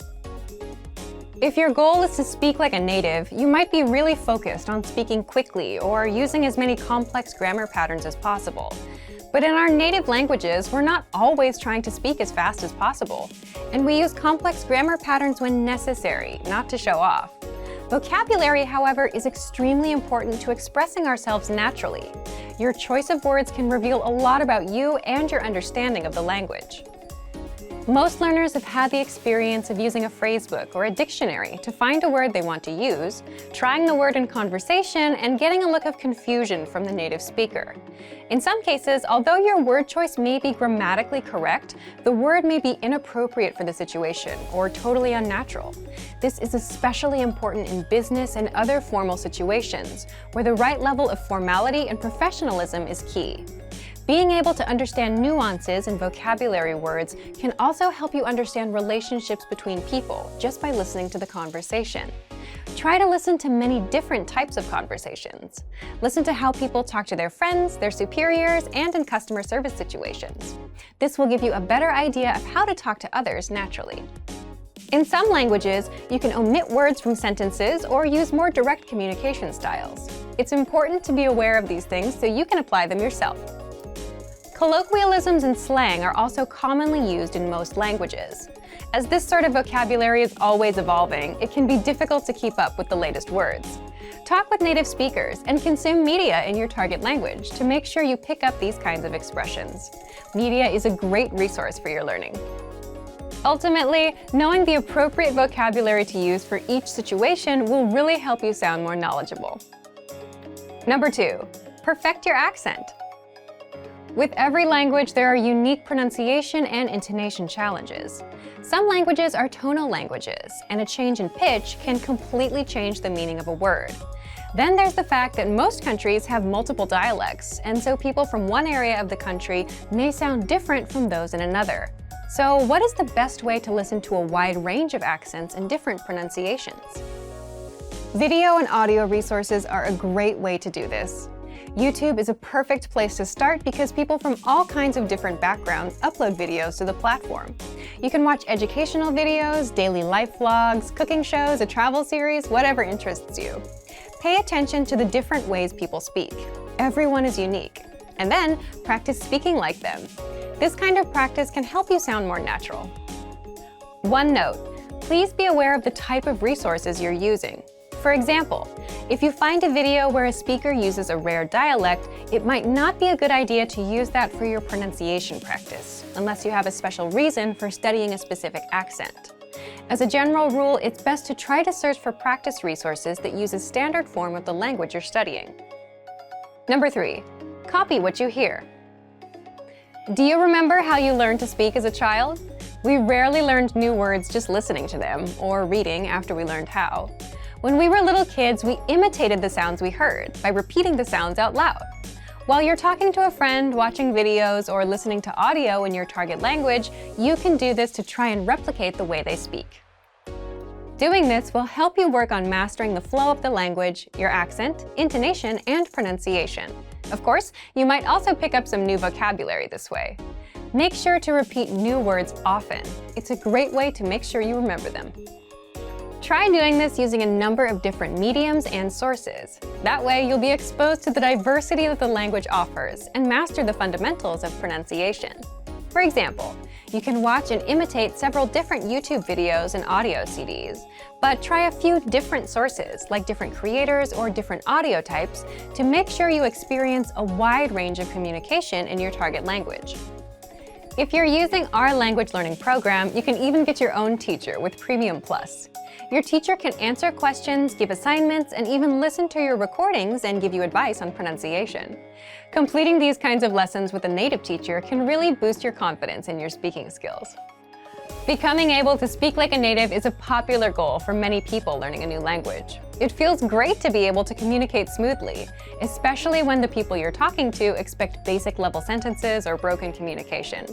If your goal is to speak like a native, you might be really focused on speaking quickly or using as many complex grammar patterns as possible. But in our native languages, we're not always trying to speak as fast as possible, and we use complex grammar patterns when necessary, not to show off. Vocabulary, however, is extremely important to expressing ourselves naturally. Your choice of words can reveal a lot about you and your understanding of the language. Most learners have had the experience of using a phrasebook or a dictionary to find a word they want to use, trying the word in conversation, and getting a look of confusion from the native speaker. In some cases, although your word choice may be grammatically correct, the word may be inappropriate for the situation or totally unnatural. This is especially important in business and other formal situations, where the right level of formality and professionalism is key. Being able to understand nuances in vocabulary words can also help you understand relationships between people just by listening to the conversation. Try to listen to many different types of conversations. Listen to how people talk to their friends, their superiors, and in customer service situations. This will give you a better idea of how to talk to others naturally. In some languages, you can omit words from sentences or use more direct communication styles. It's important to be aware of these things so you can apply them yourself. Colloquialisms and slang are also commonly used in most languages. As this sort of vocabulary is always evolving, it can be difficult to keep up with the latest words. Talk with native speakers and consume media in your target language to make sure you pick up these kinds of expressions. Media is a great resource for your learning. Ultimately, knowing the appropriate vocabulary to use for each situation will really help you sound more knowledgeable. Number 2, perfect your accent. With every language, there are unique pronunciation and intonation challenges. Some languages are tonal languages, and a change in pitch can completely change the meaning of a word. Then there's the fact that most countries have multiple dialects, and so people from one area of the country may sound different from those in another. So what is the best way to listen to a wide range of accents and different pronunciations? Video and audio resources are a great way to do this. YouTube is a perfect place to start because people from all kinds of different backgrounds upload videos to the platform. You can watch educational videos, daily life vlogs, cooking shows, a travel series, whatever interests you. Pay attention to the different ways people speak. Everyone is unique. And then practice speaking like them. This kind of practice can help you sound more natural. One note, please be aware of the type of resources you're using. For example, if you find a video where a speaker uses a rare dialect, it might not be a good idea to use that for your pronunciation practice, unless you have a special reason for studying a specific accent. As a general rule, it's best to try to search for practice resources that use a standard form of the language you're studying. Number 3, copy what you hear. Do you remember how you learned to speak as a child? We rarely learned new words just listening to them, or reading after we learned how. When we were little kids, we imitated the sounds we heard by repeating the sounds out loud. While you're talking to a friend, watching videos, or listening to audio in your target language, you can do this to try and replicate the way they speak. Doing this will help you work on mastering the flow of the language, your accent, intonation, and pronunciation. Of course, you might also pick up some new vocabulary this way. Make sure to repeat new words often. It's a great way to make sure you remember them. Try doing this using a number of different mediums and sources. That way, you'll be exposed to the diversity that the language offers and master the fundamentals of pronunciation. For example, you can watch and imitate several different YouTube videos and audio CDs, but try a few different sources, like different creators or different audio types, to make sure you experience a wide range of communication in your target language. If you're using our language learning program, you can even get your own teacher with Premium Plus. Your teacher can answer questions, give assignments, and even listen to your recordings and give you advice on pronunciation. Completing these kinds of lessons with a native teacher can really boost your confidence in your speaking skills. Becoming able to speak like a native is a popular goal for many people learning a new language. It feels great to be able to communicate smoothly, especially when the people you're talking to expect basic level sentences or broken communication.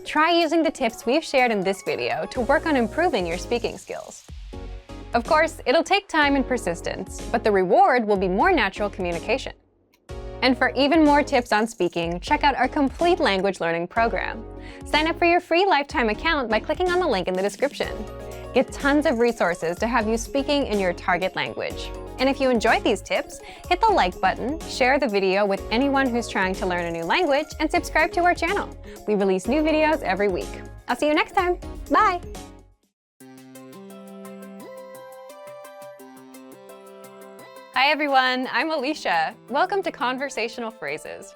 Try using the tips we've shared in this video to work on improving your speaking skills. Of course, it'll take time and persistence, but the reward will be more natural communication. And for even more tips on speaking, check out our complete language learning program. Sign up for your free lifetime account by clicking on the link in the description. Get tons of resources to have you speaking in your target language. And if you enjoyed these tips, hit the like button, share the video with anyone who's trying to learn a new language, and subscribe to our channel. We release new videos every week. I'll see you next time. Bye! Hi everyone, I'm Alicia. Welcome to Conversational Phrases.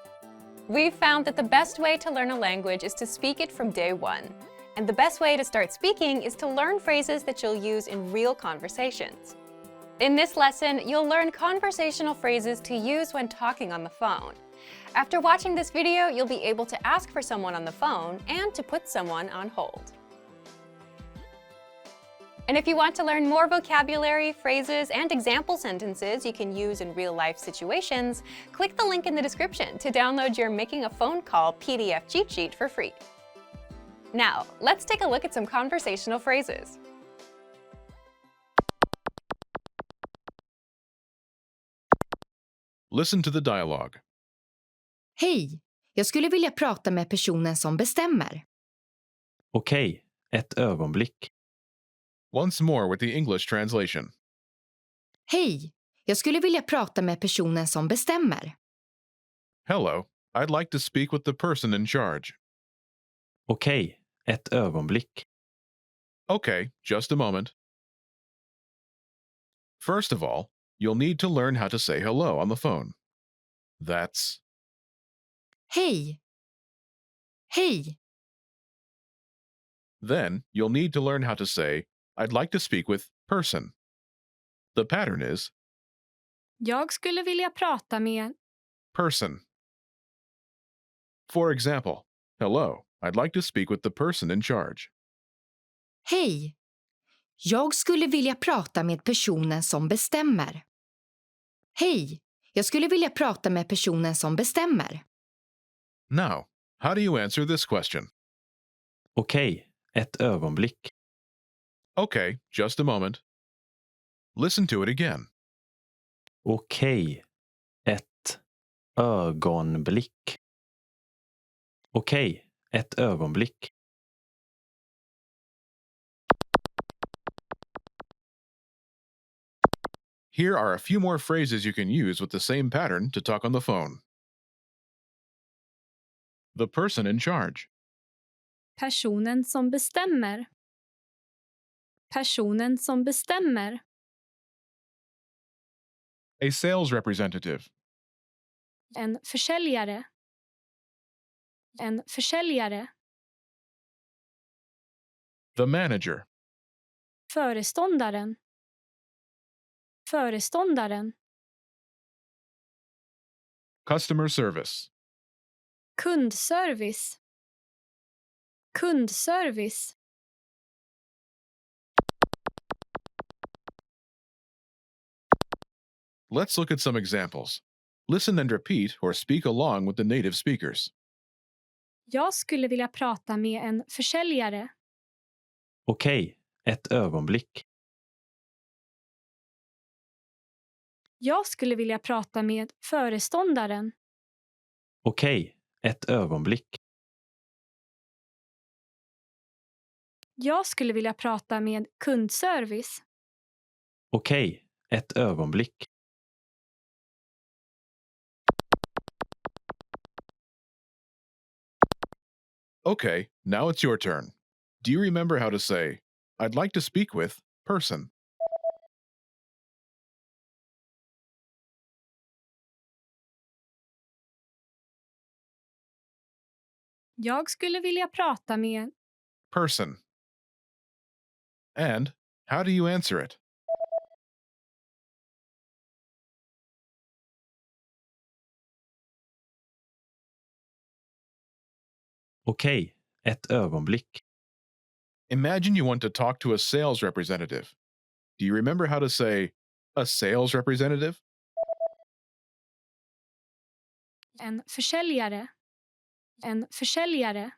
We've found that the best way to learn a language is to speak it from day one. And the best way to start speaking is to learn phrases that you'll use in real conversations. In this lesson, you'll learn conversational phrases to use when talking on the phone. After watching this video, you'll be able to ask for someone on the phone and to put someone on hold. And if you want to learn more vocabulary, phrases, and example sentences you can use in real-life situations, click the link in the description to download your Making a Phone Call PDF cheat sheet for free. Now, let's take a look at some conversational phrases. Listen to the dialogue. Hej, jag skulle vilja prata med personen som bestämmer. Okej, ett ögonblick. Once more with the English translation. Hej, jag skulle vilja prata med personen som bestämmer. Hello, I'd like to speak with the person in charge. Okej, ett ögonblick. Okay, just a moment. First of all, you'll need to learn how to say hello on the phone. That's Hej. Hej. Then you'll need to learn how to say, I'd like to speak with person. The pattern is Jag skulle vilja prata med. person. For example, hello, I'd like to speak with the person in charge. Hej. Jag skulle vilja prata med personen som bestämmer. Hej. Jag skulle vilja prata med personen som bestämmer. Now, how do you answer this question? Okej, ett ögonblick. Okay, just a moment. Listen to it again. Okej, ett ögonblick. Okej, ett ögonblick. Here are a few more phrases you can use with the same pattern to talk on the phone. The person in charge. Personen som bestämmer. Personen som bestämmer. A sales representative. En försäljare. En försäljare. The manager. Föreståndaren. Föreståndaren. Customer service. Kundservice. Kundservice. Let's look at some examples. Listen and repeat or speak along with the native speakers. Jag skulle vilja prata med en försäljare. Okej, ett ögonblick. Jag skulle vilja prata med föreståndaren. Okej, ett ögonblick. Jag skulle vilja prata med kundservice. Okej, ett ögonblick. Okay, now it's your turn. Do you remember how to say, I'd like to speak with person? Jag skulle vilja prata med. Person. And how do you answer it? Okej, ett ögonblick. Imagine you want to talk to a sales representative. Do you remember how to say, a sales representative? En försäljare. En försäljare.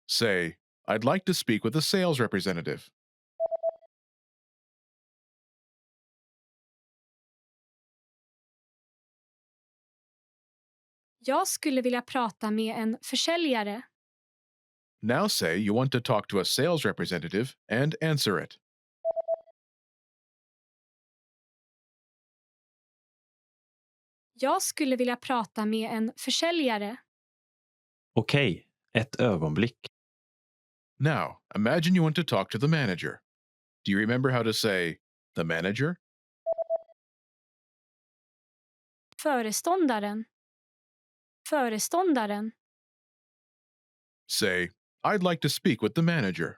Say, I'd like to speak with a sales representative. Jag skulle vilja prata med en försäljare. Now say you want to talk to a sales representative and answer it. Jag skulle vilja prata med en försäljare. Okej, ett ögonblick. Now, imagine you want to talk to the manager. Do you remember how to say, the manager? Föreståndaren. Föreståndaren. Say, I'd like to speak with the manager.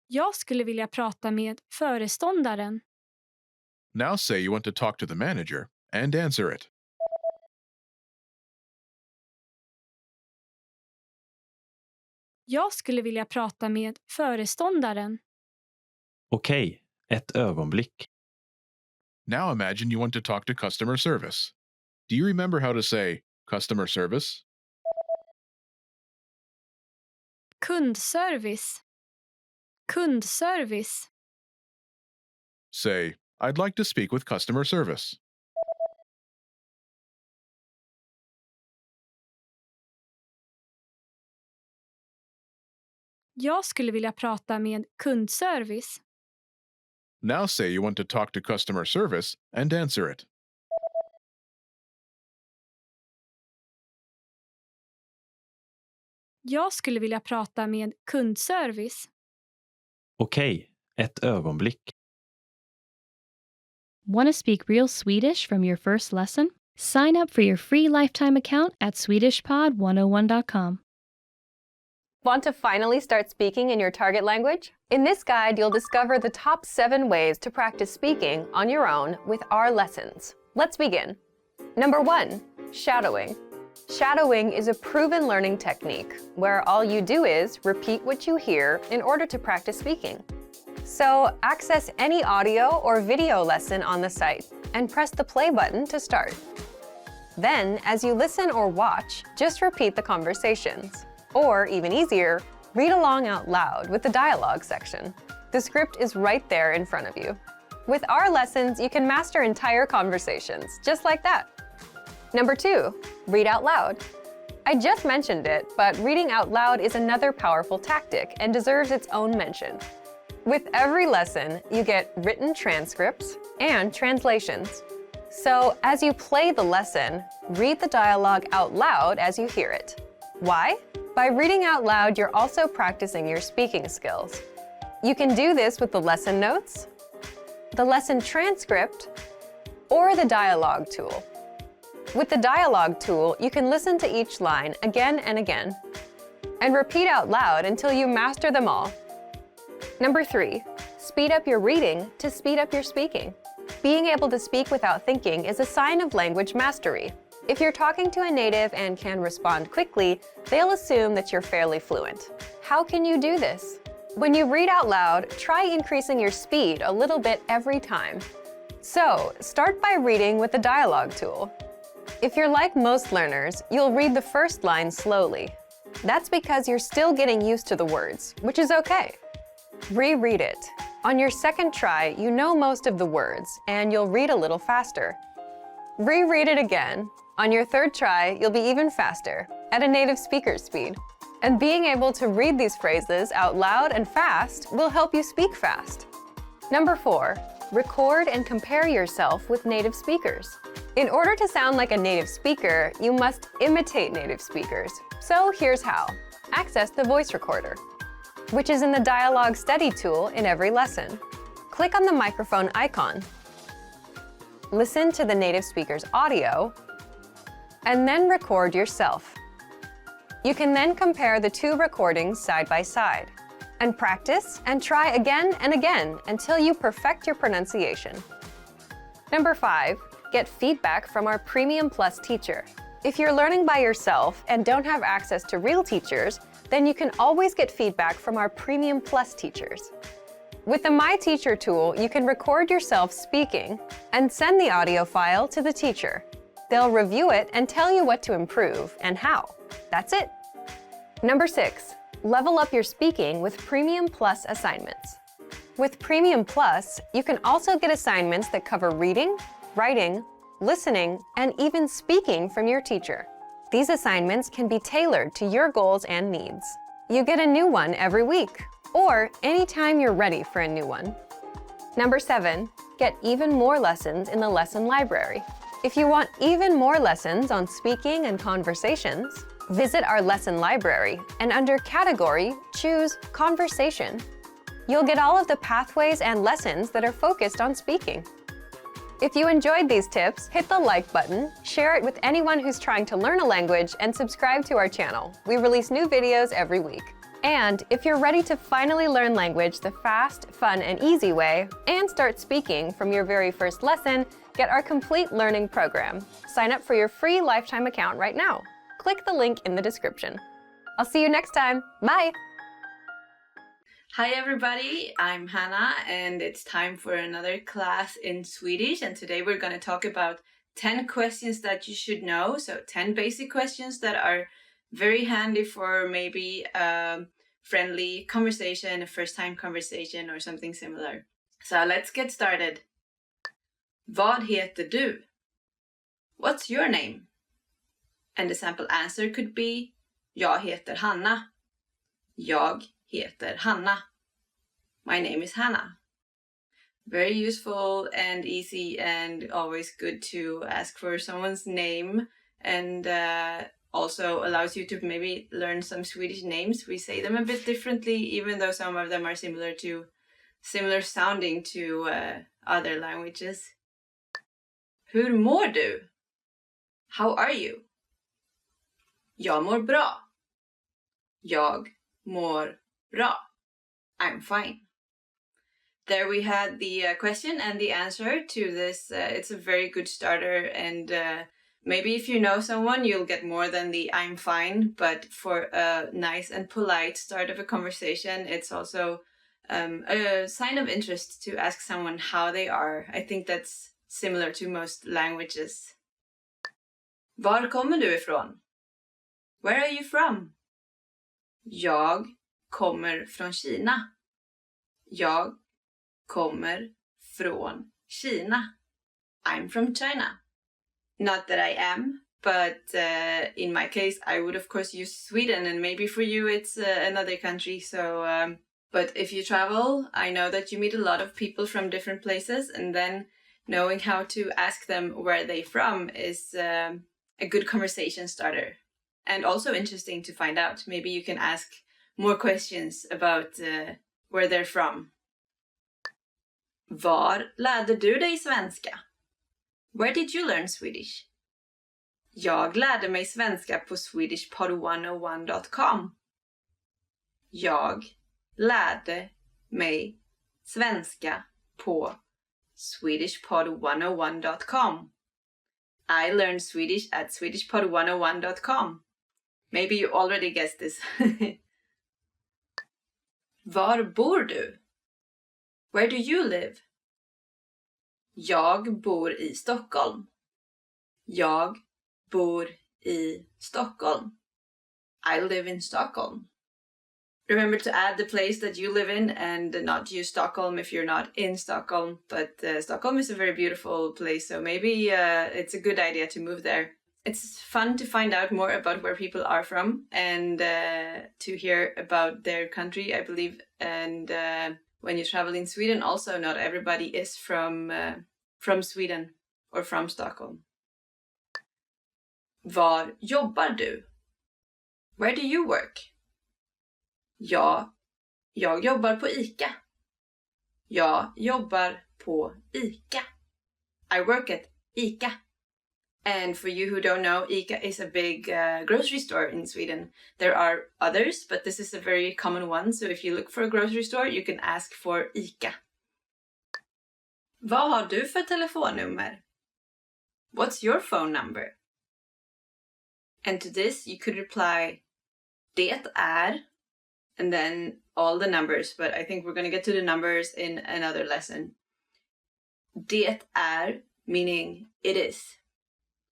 Jag skulle vilja prata med föreståndaren. Now say you want to talk to the manager and answer it. Jag skulle vilja prata med föreståndaren. Okej, ett ögonblick. Now imagine you want to talk to customer service. Do you remember how to say customer service? Kundservice. Kundservice. Say, I'd like to speak with customer service. Jag skulle vilja prata med kundservice. Now say you want to talk to customer service and answer it. Jag skulle vilja prata med kundservice. Okej, ett ögonblick. Want to speak real Swedish from your first lesson? Sign up for your free lifetime account at SwedishPod101.com. Want to finally start speaking in your target language? In this guide, you'll discover the top 7 ways to practice speaking on your own with our lessons. Let's begin. Number 1, shadowing. Shadowing is a proven learning technique where all you do is repeat what you hear in order to practice speaking. So access any audio or video lesson on the site and press the play button to start. Then, as you listen or watch, just repeat the conversations. Or, even easier, read along out loud with the dialogue section. The script is right there in front of you. With our lessons, you can master entire conversations, just like that. Number 2, read out loud. I just mentioned it, but reading out loud is another powerful tactic and deserves its own mention. With every lesson, you get written transcripts and translations. So, as you play the lesson, read the dialogue out loud as you hear it. Why? By reading out loud, you're also practicing your speaking skills. You can do this with the lesson notes, the lesson transcript, or the dialogue tool. With the dialogue tool, you can listen to each line again and again, and repeat out loud until you master them all. Number 3, speed up your reading to speed up your speaking. Being able to speak without thinking is a sign of language mastery. If you're talking to a native and can respond quickly, they'll assume that you're fairly fluent. How can you do this? When you read out loud, try increasing your speed a little bit every time. So, start by reading with the dialogue tool. If you're like most learners, you'll read the first line slowly. That's because you're still getting used to the words, which is okay. Reread it. On your second try, you know most of the words, and you'll read a little faster. Reread it again. On your third try, you'll be even faster, at a native speaker's speed. And being able to read these phrases out loud and fast will help you speak fast. Number 4, record and compare yourself with native speakers. In order to sound like a native speaker, you must imitate native speakers. So here's how. Access the voice recorder, which is in the Dialogue Study tool in every lesson. Click on the microphone icon. Listen to the native speaker's audio, and then record yourself. You can then compare the 2 recordings side by side, and practice and try again and again until you perfect your pronunciation. Number 5, get feedback from our Premium Plus teacher. If you're learning by yourself and don't have access to real teachers, then you can always get feedback from our Premium Plus teachers. With the My Teacher tool, you can record yourself speaking and send the audio file to the teacher. They'll review it and tell you what to improve and how. That's it. Number 6, level up your speaking with Premium Plus assignments. With Premium Plus, you can also get assignments that cover reading, writing, listening, and even speaking from your teacher. These assignments can be tailored to your goals and needs. You get a new one every week, or anytime you're ready for a new one. Number 7, get even more lessons in the lesson library. If you want even more lessons on speaking and conversations, visit our lesson library and under Category, choose Conversation. You'll get all of the pathways and lessons that are focused on speaking. If you enjoyed these tips, hit the like button, share it with anyone who's trying to learn a language, and subscribe to our channel. We release new videos every week. And if you're ready to finally learn language the fast, fun, and easy way, and start speaking from your very first lesson, get our complete learning program. Sign up for your free lifetime account right now. Click the link in the description. I'll see you next time. Bye! Hi everybody, I'm Hannah and it's time for another class in Swedish, and today we're going to talk about 10 questions that you should know. So 10 basic questions that are very handy for maybe a friendly conversation, a first time conversation or something similar. So let's get started. Vad heter du? What's your name? And the sample answer could be Jag heter Hanna. Jag heter Hanna. My name is Hannah. Very useful and easy and always good to ask for someone's name, and also allows you to maybe learn some Swedish names. We say them a bit differently, even though some of them are similar sounding to other languages. Hur mår du? How are you? Jag mår bra. Jag mår bra. I'm fine. There we had the question and the answer to this. It's a very good starter, and maybe if you know someone, you'll get more than the I'm fine, but for a nice and polite start of a conversation, it's also a sign of interest to ask someone how they are. I think that's similar to most languages. Var kommer du ifrån? Where are you from? Jag kommer från Kina. Jag kommer från Kina. I'm from China. Not that I am, but in my case, I would of course use Sweden, and maybe for you it's another country. So, but if you travel, I know that you meet a lot of people from different places, and then knowing how to ask them where they're from is a good conversation starter. And also interesting to find out. Maybe you can ask more questions about where they're from. Var lärde du dig svenska? Where did you learn Swedish? Jag lärde mig svenska på swedishpod101.com. Jag lärde mig svenska på swedishpod101.com. I learned Swedish at swedishpod101.com. Maybe you already guessed this. Var bor du? Where do you live? Jag bor i Stockholm. Jag bor i Stockholm. I live in Stockholm. Remember to add the place that you live in and not use Stockholm if you're not in Stockholm. But Stockholm is a very beautiful place, so maybe it's a good idea to move there. It's fun to find out more about where people are from and to hear about their country, I believe. And when you travel in Sweden, also not everybody is from Sweden or from Stockholm. Var jobbar du? Where do you work? Ja, jag jobbar på ICA. Jag jobbar på ICA. I work at ICA. And for you who don't know, ICA is a big grocery store in Sweden. There are others, but this is a very common one. So if you look for a grocery store, you can ask for ICA. Vad har du för telefonnummer? What's your phone number? And to this, you could reply, det är, and then all the numbers. But I think we're going to get to the numbers in another lesson. Det är, meaning it is.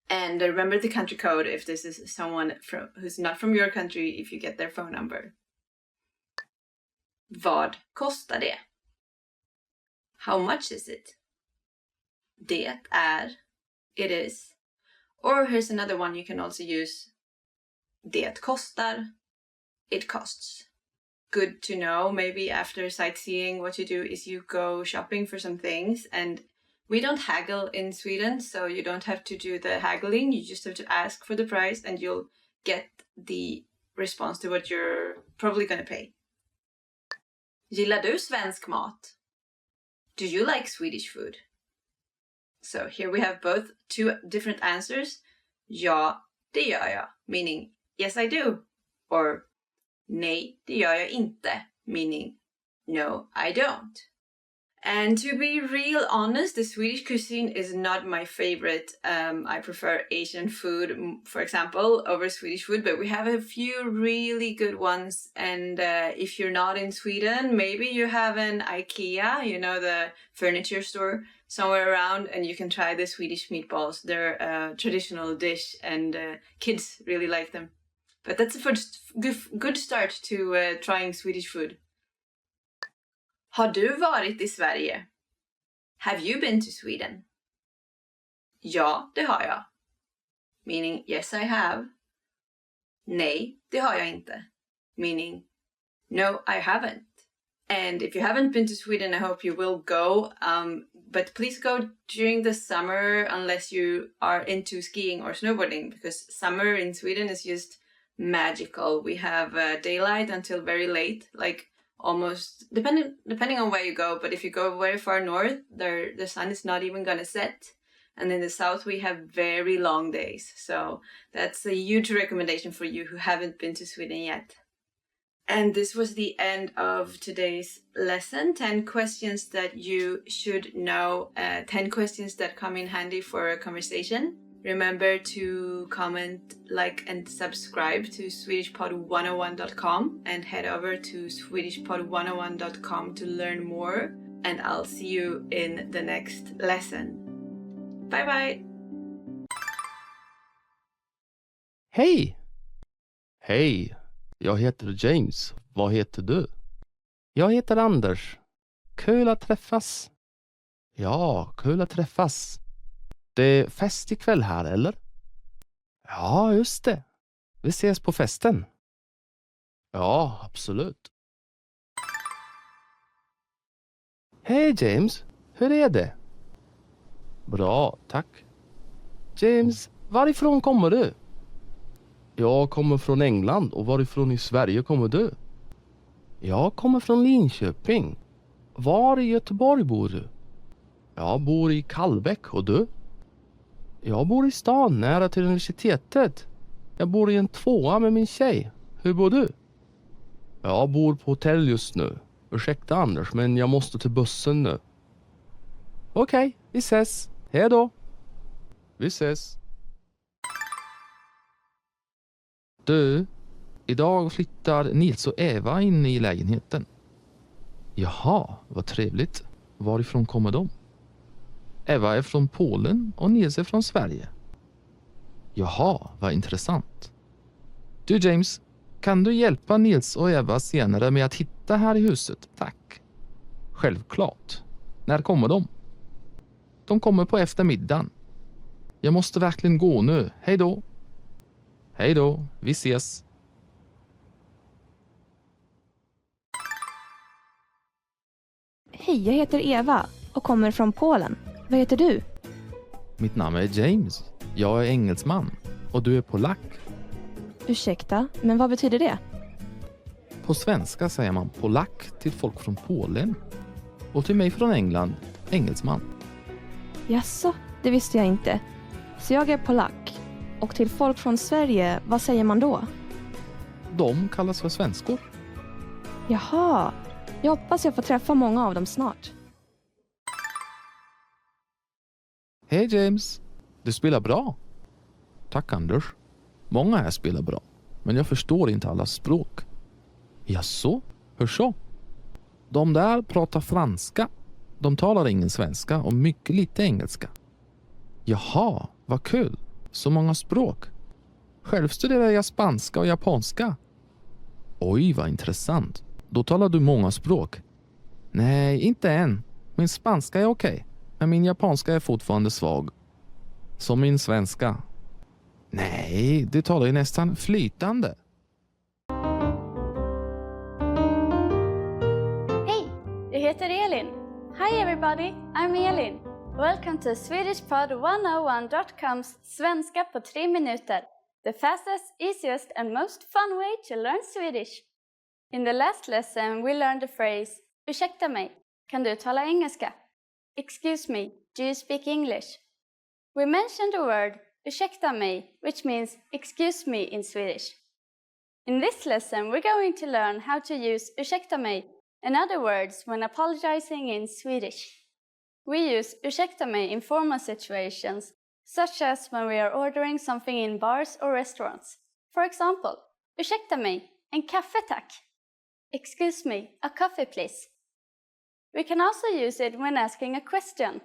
And remember the country code if this is someone who's not from your country, if you get their phone number. Vad kostar det? How much is it? Det är, it is. Or here's another one you can also use. Det kostar, it costs. Good to know. Maybe after sightseeing, what you do is you go shopping for some things, and we don't haggle in Sweden, so you don't have to do the haggling. You just have to ask for the price and you'll get the response to what you're probably going to pay. Gillar du svensk mat? Do you like Swedish food? So here we have both two different answers. Ja, det gör jag, meaning yes I do. Or nej, det gör jag inte, meaning no I don't. And to be real honest, the Swedish cuisine is not my favorite. I prefer Asian food, for example, over Swedish food, but we have a few really good ones. And if you're not in Sweden, maybe you have an IKEA, you know, the furniture store somewhere around, and you can try the Swedish meatballs. They're a traditional dish, and kids really like them. But that's a first good start to trying Swedish food. Har du varit i Sverige? Have you been to Sweden? Ja, det har jag. Meaning yes I have. Nej, det har jag inte. Meaning no I haven't. And if you haven't been to Sweden, I hope you will go. But please go during the summer unless you are into skiing or snowboarding, because summer in Sweden is just magical. We have daylight until very late, like almost depending on where you go. But if you go very far north, the sun is not even gonna set. And in the south, we have very long days. So that's a huge recommendation for you who haven't been to Sweden yet. And this was the end of today's lesson. 10 questions that you should know. 10 questions that come in handy for a conversation. Remember to comment, like, and subscribe to SwedishPod101.com and head over to SwedishPod101.com to learn more. And I'll see you in the next lesson. Bye bye! Hej! Hej, jag heter James. Vad heter du? Jag heter Anders. Kul att träffas. Ja, kul att träffas. Det är fest ikväll här, eller? Ja, just det. Vi ses på festen. Ja, absolut. Hej James, hur är det? Bra, tack. James, varifrån kommer du? Jag kommer från England, och varifrån i Sverige kommer du? Jag kommer från Linköping. Var i Göteborg bor du? Jag bor i Kallbäck, och du? Jag bor i stan nära till universitetet. Jag bor i en 2:a med min tjej. Hur bor du? Jag bor på hotell just nu. Ursäkta Anders, men jag måste till bussen nu. Okej, vi ses. Hej då. Vi ses. Du, idag flyttar Nils och Eva in i lägenheten. Jaha, vad trevligt. Varifrån kommer de? Eva är från Polen och Nils är från Sverige. Jaha, vad intressant. Du James, kan du hjälpa Nils och Eva senare med att hitta här i huset? Tack. Självklart. När kommer de? De kommer på eftermiddagen. Jag måste verkligen gå nu. Hej då. Hej då, vi ses. Hej, jag heter Eva och kommer från Polen. Vad heter du? Mitt namn är James. Jag är engelsman och du är polack. Ursäkta, men vad betyder det? På svenska säger man polack till folk från Polen. Och till mig från England, engelsman. Jaså, det visste jag inte. Så jag är polack. Och till folk från Sverige, vad säger man då? De kallas för svenskor. Jaha, jag hoppas jag får träffa många av dem snart. Hej James, du spelar bra. Tack Anders. Många här spelar bra, men jag förstår inte alla språk. Jaså, hur så? De där pratar franska. De talar ingen svenska och mycket lite engelska. Jaha, vad kul. Så många språk. Själv studerar jag spanska och japanska. Oj, vad intressant. Då talar du många språk. Nej, inte än. Min spanska är okej. Men min japanska är fortfarande svag. Som min svenska. Nej, du talar ju nästan flytande. Hej, jag heter Elin. Hi everybody, I'm Elin. Welcome to SwedishPod101.com's Svenska på 3 minuter. The fastest, easiest and most fun way to learn Swedish. In the last lesson we learned the phrase Ursäkta mig, kan du tala engelska? excuse me, do you speak English? We mentioned the word ursäkta mig, which means excuse me in Swedish. In this lesson, we're going to learn how to use ursäkta mig and other words when apologizing in Swedish. We use ursäkta mig in formal situations, such as when we are ordering something in bars or restaurants. For example, ursäkta mig, en kaffe tack. Excuse me, a coffee please. We can also use it when asking a question.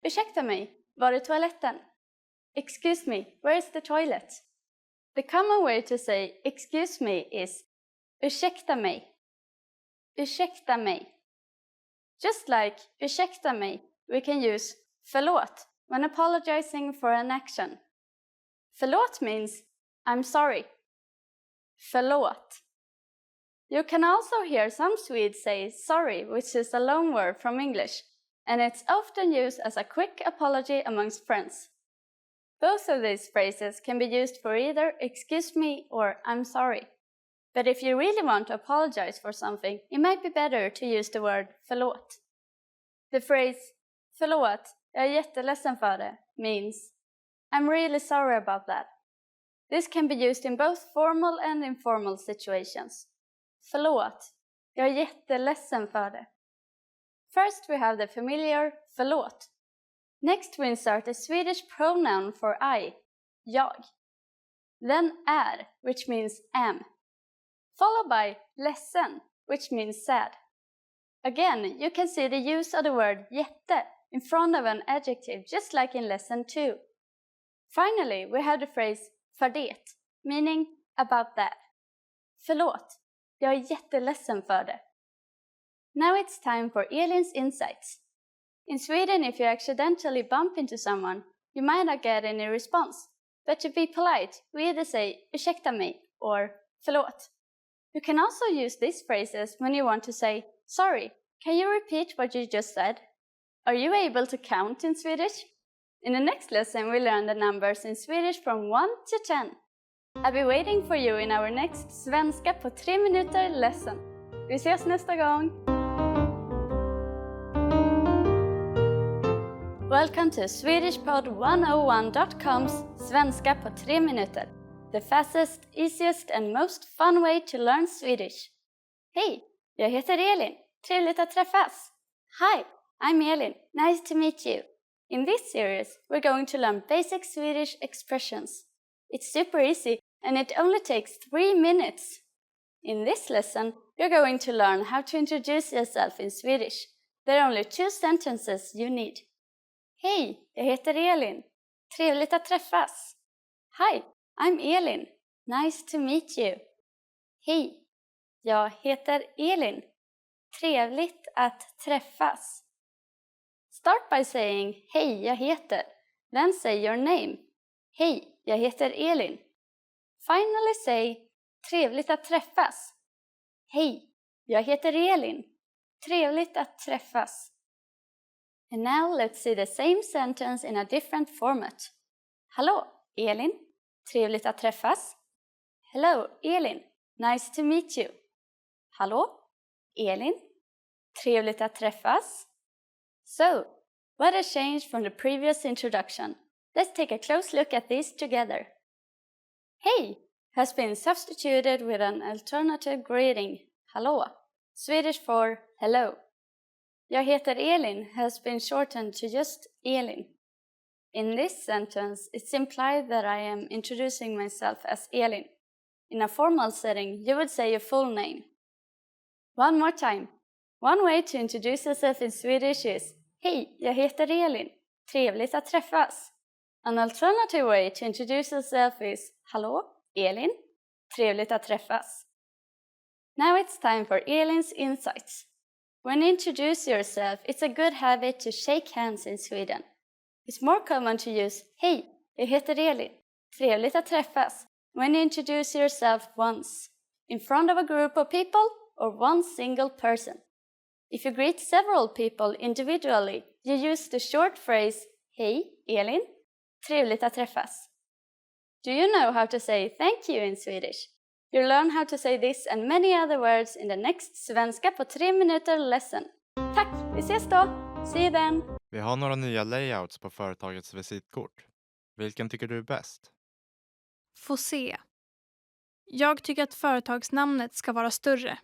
Ursäkta mig, var är toaletten? Excuse me, where is the toilet? The common way to say excuse me is ursäkta mig. Ursäkta mig. Just like ursäkta mig, we can use förlåt when apologizing for an action. Förlåt means I'm sorry. Förlåt. You can also hear some Swedes say sorry, which is a loan word from English, and it's often used as a quick apology amongst friends. Both of these phrases can be used for either excuse me or I'm sorry. But if you really want to apologize for something, it might be better to use the word förlåt. The phrase förlåt, jag är jätteledsen för det means I'm really sorry about that. This can be used in both formal and informal situations. Förlåt, jag är jätteledsen för det. First we have the familiar förlåt. Next we insert a Swedish pronoun for I, jag. Then är, which means am. Followed by ledsen, which means sad. Again, you can see the use of the word jätte in front of an adjective, just like in lesson 2. Finally, we have the phrase för det, meaning about that. Förlåt, jag är jätteledsen för det. Now it's time for Elin's insights. In Sweden, if you accidentally bump into someone, you might not get any response. But to be polite, we either say ursäkta mig or förlåt. You can also use these phrases when you want to say, sorry, can you repeat what you just said? Are you able to count in Swedish? In the next lesson, we learn the numbers in Swedish from 1 to 10. I'll be waiting for you in our next Svenska på 3 minuter lesson. Vi ses nästa gång! Welcome to SwedishPod101.com's Svenska på 3 minuter. The fastest, easiest and most fun way to learn Swedish. Hej, jag heter Elin. Trevligt att träffas. Hi, I'm Elin. Nice to meet you. In this series, we're going to learn basic Swedish expressions. It's super easy and it only takes 3 minutes. In this lesson, you're going to learn how to introduce yourself in Swedish. There are only 2 sentences you need. Hej, jag heter Elin. Trevligt att träffas. Hi, I'm Elin. Nice to meet you. Hej, jag heter Elin. Trevligt att träffas. Start by saying, hej, jag heter. Then say your name. Hej, jag heter Elin. Finally say, trevligt att träffas. Hej, jag heter Elin. Trevligt att träffas. And now let's see the same sentence in a different format. Hallå, Elin. Trevligt att träffas. Hello, Elin. Nice to meet you. Hallå, Elin. Trevligt att träffas. So, what has changed from the previous introduction? Let's take a close look at these together. Hej has been substituted with an alternative greeting, hallå, Swedish for hello. Jag heter Elin has been shortened to just Elin. In this sentence, it's implied that I am introducing myself as Elin. In a formal setting, you would say your full name. One more time. One way to introduce yourself in Swedish is hej, jag heter Elin. Trevligt att träffas. An alternative way to introduce yourself is hallå, Elin. Trevligt att träffas. Now it's time for Elin's insights. When you introduce yourself, it's a good habit to shake hands in Sweden. It's more common to use hej, jag heter Elin. Trevligt att träffas when you introduce yourself once, in front of a group of people or one single person. If you greet several people individually, you use the short phrase hej, Elin. Trevligt att träffas. Do you know how to say thank you in Swedish? You'll learn how to say this and many other words in the next Svenska på 3 minuter lesson. Tack, vi ses då! See you then! Vi har några nya layouts på företagets visitkort. Vilken tycker du är bäst? Få se. Jag tycker att företagsnamnet ska vara större.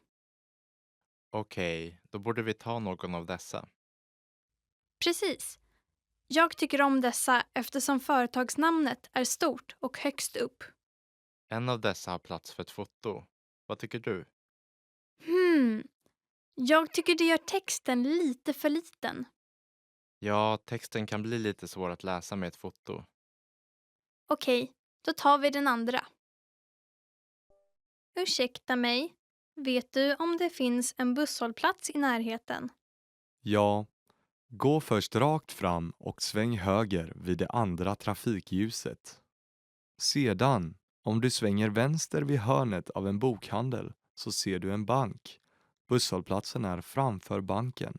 Okej, då borde vi ta någon av dessa. Precis. Jag tycker om dessa eftersom företagsnamnet är stort och högst upp. En av dessa har plats för ett foto. Vad tycker du? Jag tycker det gör texten lite för liten. Ja, texten kan bli lite svår att läsa med ett foto. Okej, då tar vi den andra. Ursäkta mig. Vet du om det finns en busshållplats i närheten? Ja, gå först rakt fram och sväng höger vid det andra trafikljuset. Sedan, om du svänger vänster vid hörnet av en bokhandel så ser du en bank. Busshållplatsen är framför banken.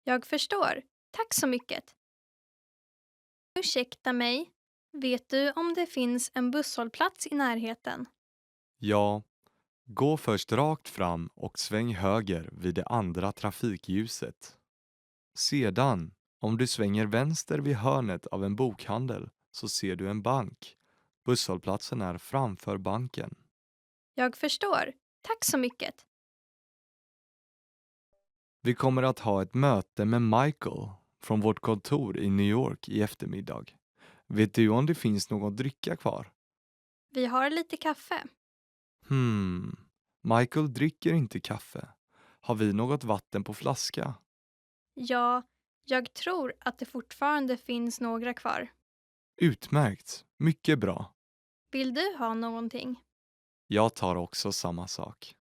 Jag förstår. Tack så mycket. Ursäkta mig. Vet du om det finns en busshållplats i närheten? Ja, gå först rakt fram och sväng höger vid det andra trafikljuset. Sedan, om du svänger vänster vid hörnet av en bokhandel så ser du en bank. Busshållplatsen är framför banken. Jag förstår. Tack så mycket. Vi kommer att ha ett möte med Michael från vårt kontor i New York i eftermiddag. Vet du om det finns någon dricka kvar? Vi har lite kaffe. Michael dricker inte kaffe. Har vi något vatten på flaska? Ja, jag tror att det fortfarande finns några kvar. Utmärkt, mycket bra. Vill du ha någonting? Jag tar också samma sak.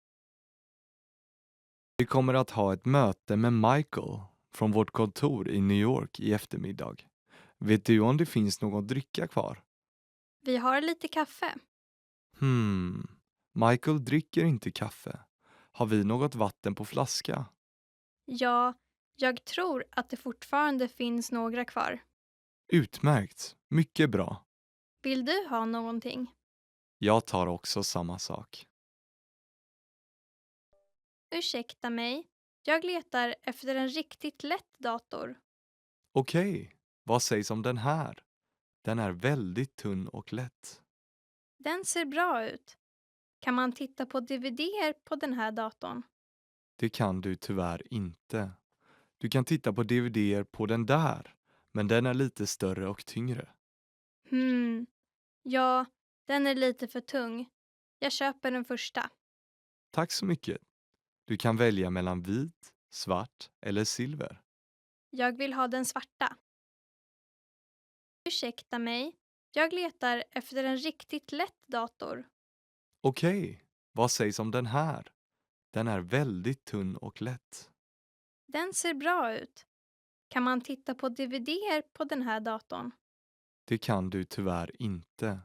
Vi kommer att ha ett möte med Michael från vårt kontor i New York i eftermiddag. Vet du om det finns någon dricka kvar? Vi har lite kaffe. Michael dricker inte kaffe. Har vi något vatten på flaska? Ja, jag tror att det fortfarande finns några kvar. Utmärkt, mycket bra. Vill du ha någonting? Jag tar också samma sak. Ursäkta mig. Jag letar efter en riktigt lätt dator. Okej, vad sägs om den här? Den är väldigt tunn och lätt. Den ser bra ut. Kan man titta på DVD-er på den här datorn? Det kan du tyvärr inte. Du kan titta på DVD-er på den där, men den är lite större och tyngre. Ja, den är lite för tung. Jag köper den första. Tack så mycket. Du kan välja mellan vit, svart eller silver. Jag vill ha den svarta. Ursäkta mig. Jag letar efter en riktigt lätt dator. Okej, vad sägs om den här? Den är väldigt tunn och lätt. Den ser bra ut. Kan man titta på DVD-er på den här datorn? Det kan du tyvärr inte.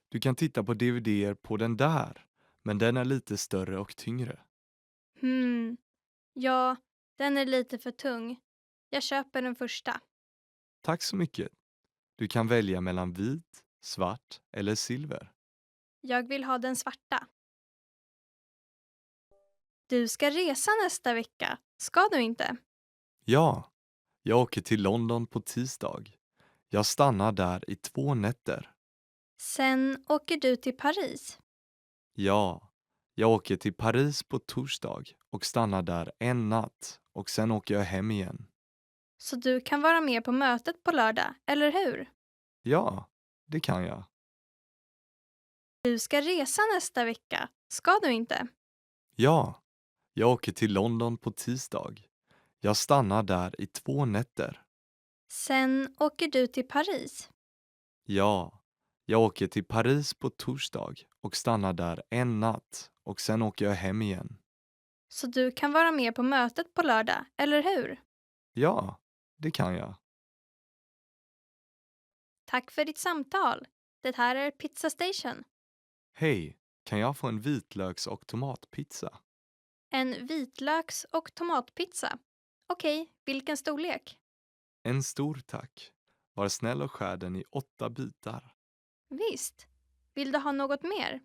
Du kan titta på DVD-er på den där, men den är lite större och tyngre. Ja, den är lite för tung. Jag köper den första. Tack så mycket. Du kan välja mellan vit, svart eller silver. Jag vill ha den svarta. Du ska resa nästa vecka. Ska du inte? Ja, jag åker till London på tisdag. Jag stannar där i 2 nätter. Sen åker du till Paris. Ja, jag åker till Paris på torsdag och stannar där 1 natt och sen åker jag hem igen. Så du kan vara med på mötet på lördag, eller hur? Ja, det kan jag. Du ska resa nästa vecka. Ska du inte? Ja, jag åker till London på tisdag. Jag stannar där i 2 nätter. Sen åker du till Paris. Ja, jag åker till Paris på torsdag och stannar där 1 natt och sen åker jag hem igen. Så du kan vara med på mötet på lördag, eller hur? Ja, det kan jag. Tack för ditt samtal. Det här är Pizza Station. Hej, kan jag få en vitlöks- och tomatpizza? En vitlöks- och tomatpizza. Okej, vilken storlek? En stor tack. Var snäll och skär den i 8 bitar. Visst. Vill du ha något mer?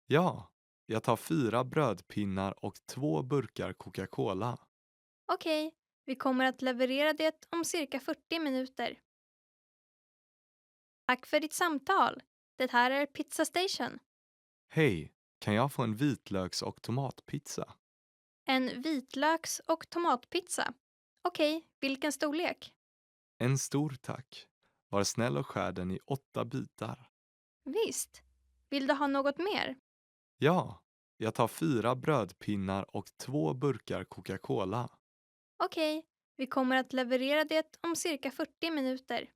Ja, jag tar 4 brödpinnar och 2 burkar Coca-Cola. Okej, Vi kommer att leverera det om cirka 40 minuter. Tack för ditt samtal. Det här är Pizza Station. Hej, kan jag få en vitlöks- och tomatpizza? En vitlöks- och tomatpizza. Okej, vilken storlek? En stor tack. Var snäll och skär den i 8 bitar. Visst. Vill du ha något mer? Ja, jag tar 4 brödpinnar och 2 burkar Coca-Cola. Okej, vi kommer att leverera det om cirka 40 minuter.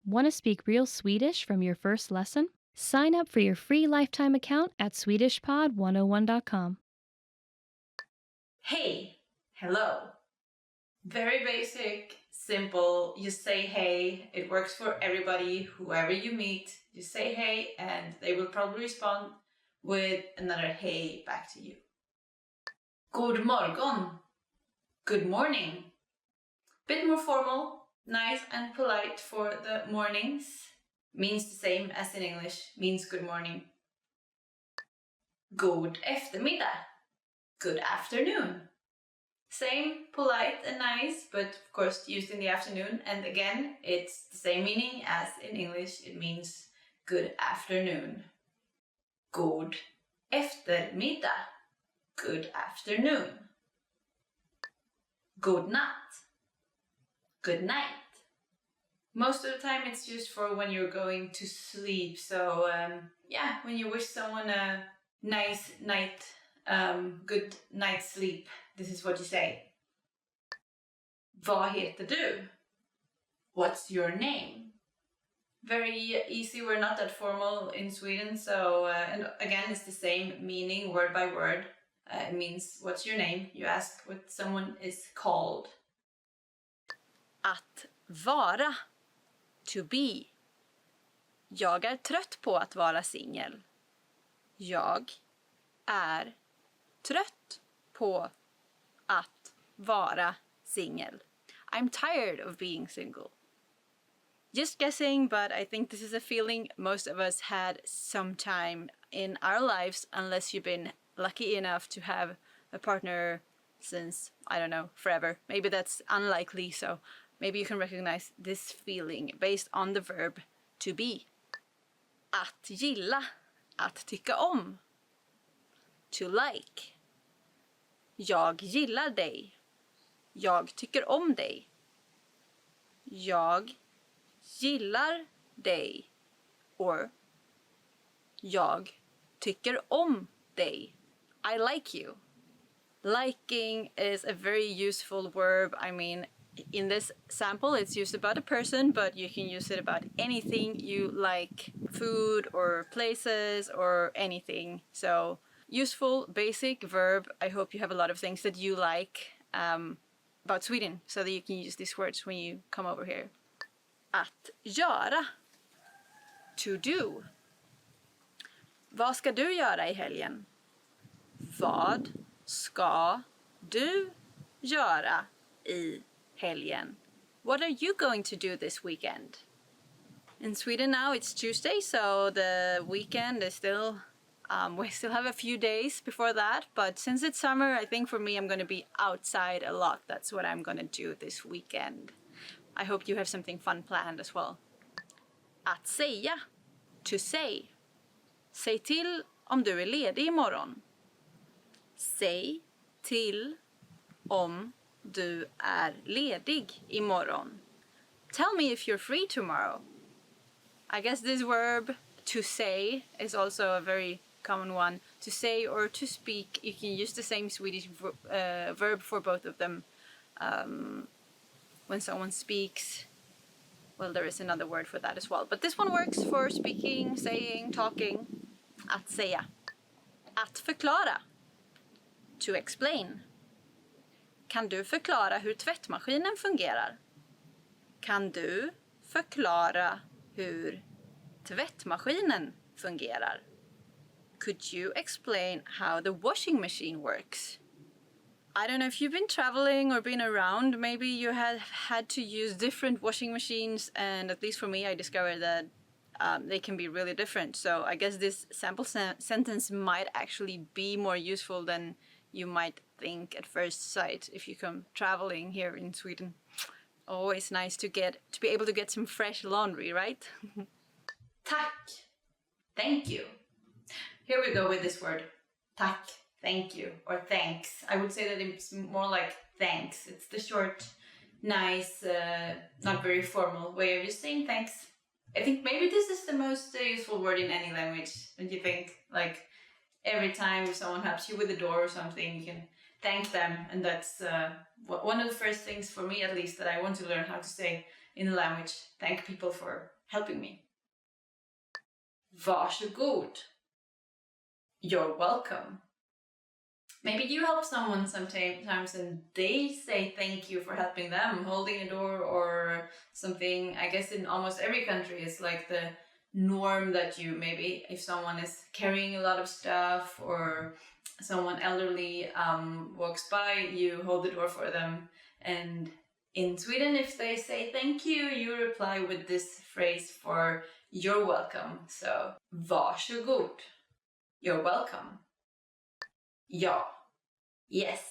Want to speak real Swedish from your first lesson? Sign up for your free lifetime account at SwedishPod101.com. Hey, hello. Very basic, simple. You say hey. It works for everybody, whoever you meet. You say hey and they will probably respond with another hey back to you. God morgon. Good morning. Bit more formal, nice and polite for the mornings. Means the same as in English, means good morning. God eftermiddag. Good afternoon. Same, polite and nice, but of course used in the afternoon. And again, it's the same meaning as in English. It means good afternoon. God eftermiddag. Good afternoon. God natt. Good night. Most of the time it's used for when you're going to sleep. So yeah, when you wish someone a nice night, good night's sleep. This is what you say. Vad heter du? What's your name? Very easy. We're not that formal in Sweden. So, and again, it's the same meaning word by word. It means, what's your name? You ask what someone is called. Att vara. To be. Jag är trött på att vara singel. Jag är trött på att vara singel. I'm tired of being single. Just guessing, but I think this is a feeling most of us had sometime in our lives, unless you've been lucky enough to have a partner since, I don't know, forever. Maybe that's unlikely, so maybe you can recognize this feeling based on the verb to be. Att gilla, att tycka om. To like. Jag gillar dig. Jag tycker om dig. Jag gillar dig. Or jag tycker om dig. I like you. Liking is a very useful verb. I mean, in this sample, it's used about a person, but you can use it about anything you like, food or places or anything. So, useful, basic verb. I hope you have a lot of things that you like about Sweden, so that you can use these words when you come over here. Att göra. To do. Vad ska du göra i helgen? Vad ska du göra i helgen? What are you going to do this weekend? In Sweden now it's Tuesday, so the weekend is still, we still have a few days before that, but since it's summer, I think for me I'm going to be outside a lot. That's what I'm going to do this weekend. I hope you have something fun planned as well. Att säga. To say. Säg till om du är ledig imorgon. Säg till om du är ledig imorgon. Tell me if you're free tomorrow. I guess this verb, to say, is also a very common one. To say or to speak, you can use the same Swedish verb for both of them. When someone speaks, well, there is another word for that as well. But this one works for speaking, saying, talking. Att säga. Att förklara. To explain. Kan du förklara hur tvättmaskinen fungerar? Kan du förklara hur tvättmaskinen fungerar? Could you explain how the washing machine works? I don't know if you've been traveling or been around, maybe you have had to use different washing machines, and at least for me I discovered that they can be really different. So I guess this sample sentence might actually be more useful than you might think at first sight if you come traveling here in Sweden. Always nice to be able to get some fresh laundry, right? Tack. Thank you. Here we go with this word. Tack, thank you, or thanks. I would say that it's more like thanks. It's the short, nice, not very formal way of just saying thanks. I think maybe this is the most useful word in any language, don't you think? Like, every time if someone helps you with the door or something, you can thank them. And that's one of the first things, for me at least, that I want to learn how to say in the language. Thank people for helping me. Varsågod. You're welcome. Maybe you help someone sometimes and they say thank you for helping them, holding a door or something. I guess in almost every country it's like the norm that you, maybe if someone is carrying a lot of stuff or someone elderly walks by, you hold the door for them. And in Sweden, if they say thank you, you reply with this phrase for you're welcome. So, varsågod. You're welcome. Ja. Yes.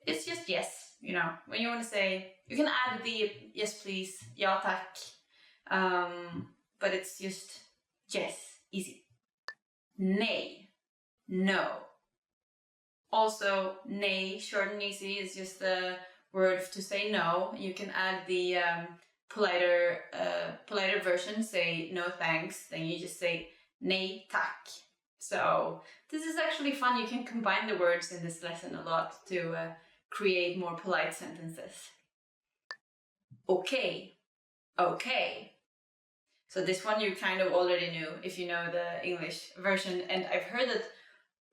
It's just yes, you know. When you want to say, you can add the yes please, ja tack. But it's just yes, easy. Nej. No. Also, nej, short and easy, is just the word to say no. You can add the politer version, say no thanks, then you just say nej tack. So this is actually fun. You can combine the words in this lesson a lot to create more polite sentences. Okay. Okay. So this one you kind of already knew if you know the English version, and I've heard that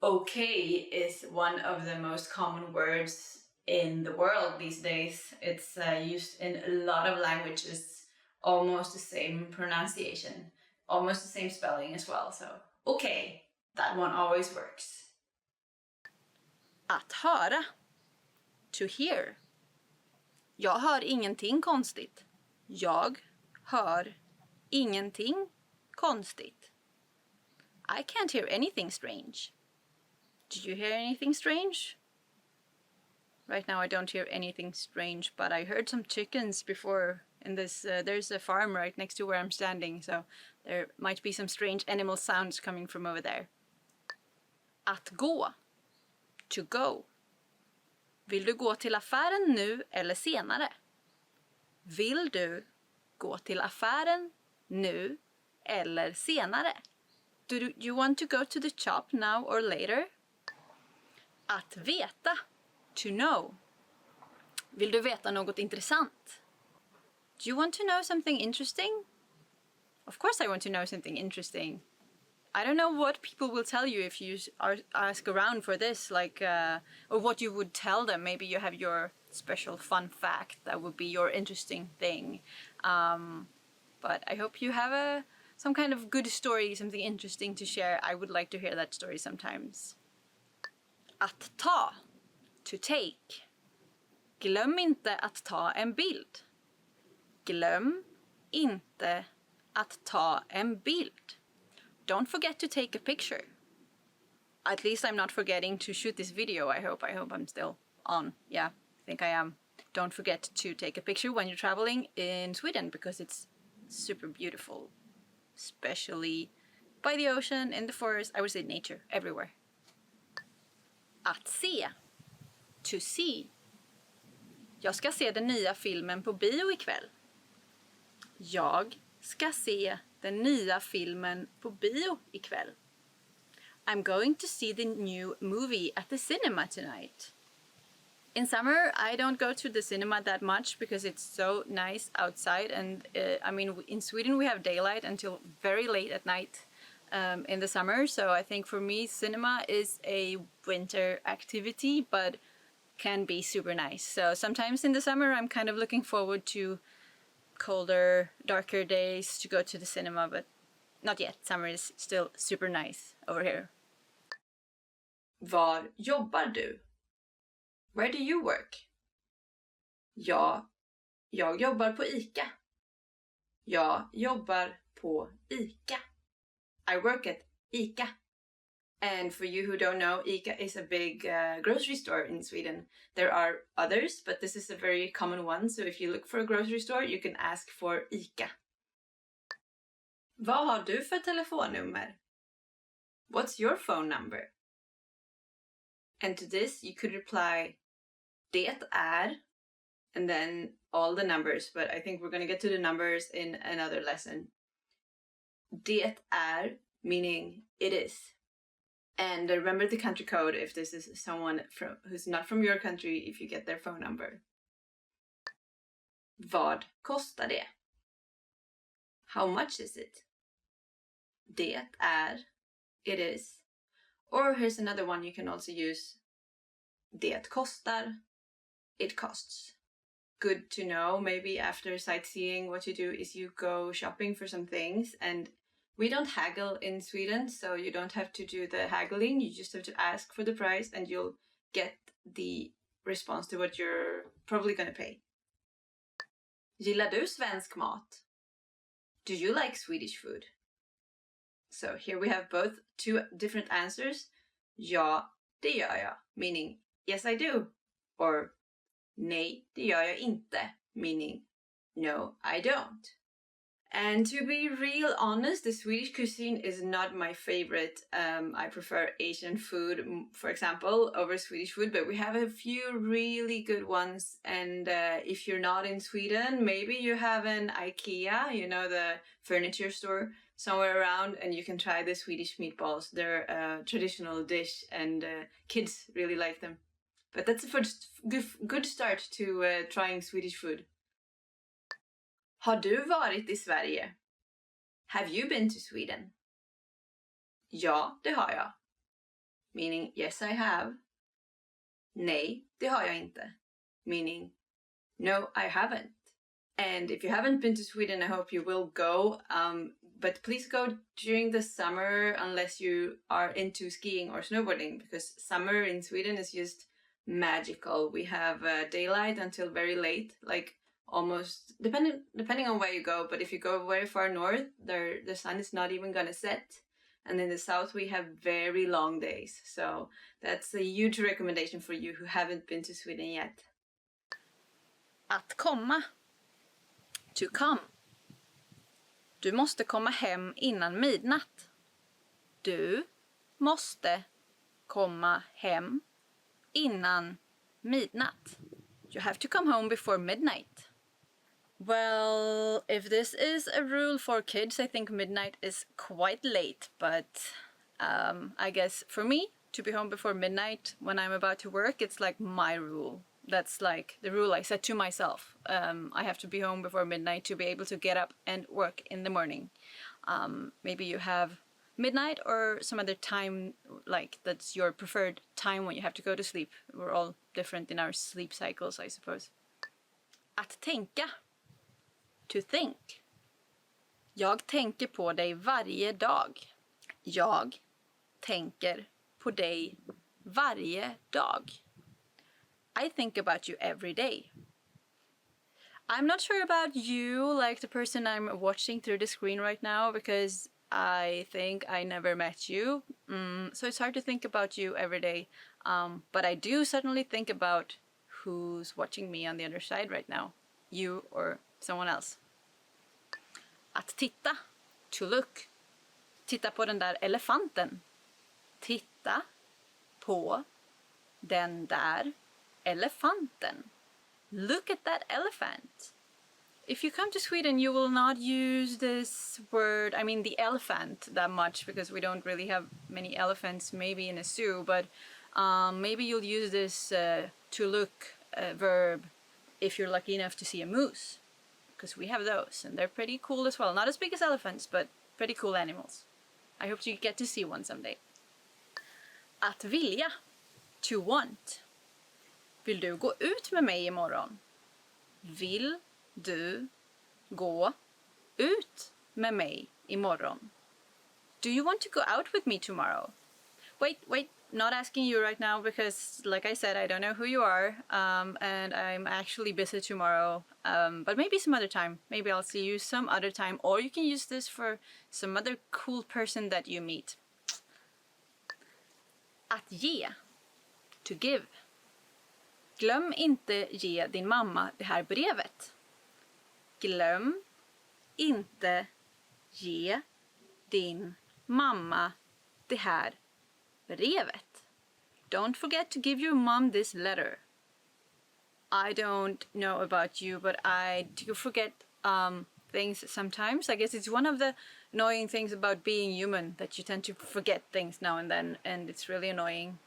okay is one of the most common words in the world these days. It's used in a lot of languages, almost the same pronunciation, almost the same spelling as well. So okay, that one always works. Att höra. To hear. Jag hör ingenting konstigt. Jag hör ingenting konstigt. I can't hear anything strange. Did you hear anything strange? Right now I don't hear anything strange, but I heard some chickens before in this. There's a farm right next to where I'm standing, so there might be some strange animal sounds coming from over there. Att gå. To go. Vill du gå till affären nu eller senare? Vill du gå till affären nu eller senare? Do you want to go to the shop now or later? Att veta. To know. Vill du veta något intressant? Do you want to know something interesting? Of course I want to know something interesting. I don't know what people will tell you if you ask around for this, like, or what you would tell them. Maybe you have your special fun fact that would be your interesting thing. But I hope you have some kind of good story, something interesting to share. I would like to hear that story sometimes. Att ta. To take. Glöm inte att ta en bild. Glöm inte att ta en bild. Don't forget to take a picture. At least I'm not forgetting to shoot this video, I hope. I hope I'm still on. Yeah, I think I am. Don't forget to take a picture when you're traveling in Sweden, because it's super beautiful. Especially by the ocean, in the forest, I would say nature, everywhere. Att se. To see. Jag ska se den nya filmen på bio ikväll. Jag ska se den nya filmen på bio ikväll. I'm going to see the new movie at the cinema tonight. In summer, I don't go to the cinema that much because it's so nice outside. And I mean, in Sweden, we have daylight until very late at night in the summer. So I think for me, cinema is a winter activity, but can be super nice. So sometimes in the summer, I'm kind of looking forward to colder, darker days to go to the cinema, but not yet. Summer is still super nice over here. Var jobbar du? Where do you work? Ja, jag jobbar på ICA. Jag jobbar på ICA. I work at ICA. And for you who don't know, ICA is a big grocery store in Sweden. There are others, but this is a very common one. So if you look for a grocery store, you can ask for ICA. Vad har du för telefonnummer? What's your phone number? And to this, you could reply, det är, and then all the numbers. But I think we're going to get to the numbers in another lesson. Det är, meaning it is. And remember the country code if this is someone who's not from your country, if you get their phone number. Vad kostar det? How much is it? Det är, it is. Or here's another one you can also use. Det kostar, it costs. Good to know. Maybe after sightseeing, what you do is you go shopping for some things, and we don't haggle in Sweden, so you don't have to do the haggling. You just have to ask for the price and you'll get the response to what you're probably going to pay. Gillar du svensk mat? Do you like Swedish food? So here we have both two different answers. Ja, det gör jag, meaning yes I do. Or nej, det gör jag inte, meaning no I don't. And to be real honest, the Swedish cuisine is not my favorite. I prefer Asian food, for example, over Swedish food, but we have a few really good ones. And if you're not in Sweden, maybe you have an IKEA, you know, the furniture store somewhere around, and you can try the Swedish meatballs. They're a traditional dish, and kids really like them. But that's a first good start to trying Swedish food. Har du varit i Sverige? Have you been to Sweden? Ja, det har jag. Meaning yes I have. Nej, det har jag inte. Meaning no I haven't. And if you haven't been to Sweden, I hope you will go. But please go during the summer unless you are into skiing or snowboarding, because summer in Sweden is just magical. We have daylight until very late, like almost depending on where you go. But if you go very far north, the sun is not even gonna set. And in the south we have very long days. So that's a huge recommendation for you who haven't been to Sweden yet. Att komma. To come. Du måste komma hem innan midnatt. Du måste komma hem innan midnatt. You have to come home before midnight. Well, if this is a rule for kids, I think midnight is quite late. But I guess for me, to be home before midnight when I'm about to work, it's like my rule. That's like the rule I set to myself. I have to be home before midnight to be able to get up and work in the morning. Maybe you have midnight or some other time, like that's your preferred time when you have to go to sleep. We're all different in our sleep cycles, I suppose. Att tänka. To think. Jag tänker på dig varje dag. Jag tänker på dig varje dag. I think about you every day. I'm not sure about you, like the person I'm watching through the screen right now, because I think I never met you. So it's hard to think about you every day. But I do certainly think about who's watching me on the other side right now. You or someone else. Att titta. To look. Titta på den där elefanten. Titta på den där elefanten. Look at that elephant. If you come to Sweden, you will not use this word, I mean the elephant, that much, because we don't really have many elephants, maybe in a zoo, but maybe you'll use this to look verb if you're lucky enough to see a moose, because we have those, and they're pretty cool as well. Not as big as elephants, but pretty cool animals. I hope you get to see one someday. Att vilja. To want. Vill du gå ut med mig imorgon? Vill du gå ut med mig imorgon? Do you want to go out with me tomorrow? Wait, not asking you right now because, like I said, I don't know who you are, and I'm actually busy tomorrow, but maybe some other time. Maybe I'll see you some other time, or you can use this for some other cool person that you meet. Att ge. To give. Glöm inte ge din mamma det här brevet. Glöm inte ge din mamma det här brevet. Don't forget to give your mom this letter. I don't know about you, but I do forget things sometimes. I guess it's one of the annoying things about being human, that you tend to forget things now and then, and it's really annoying.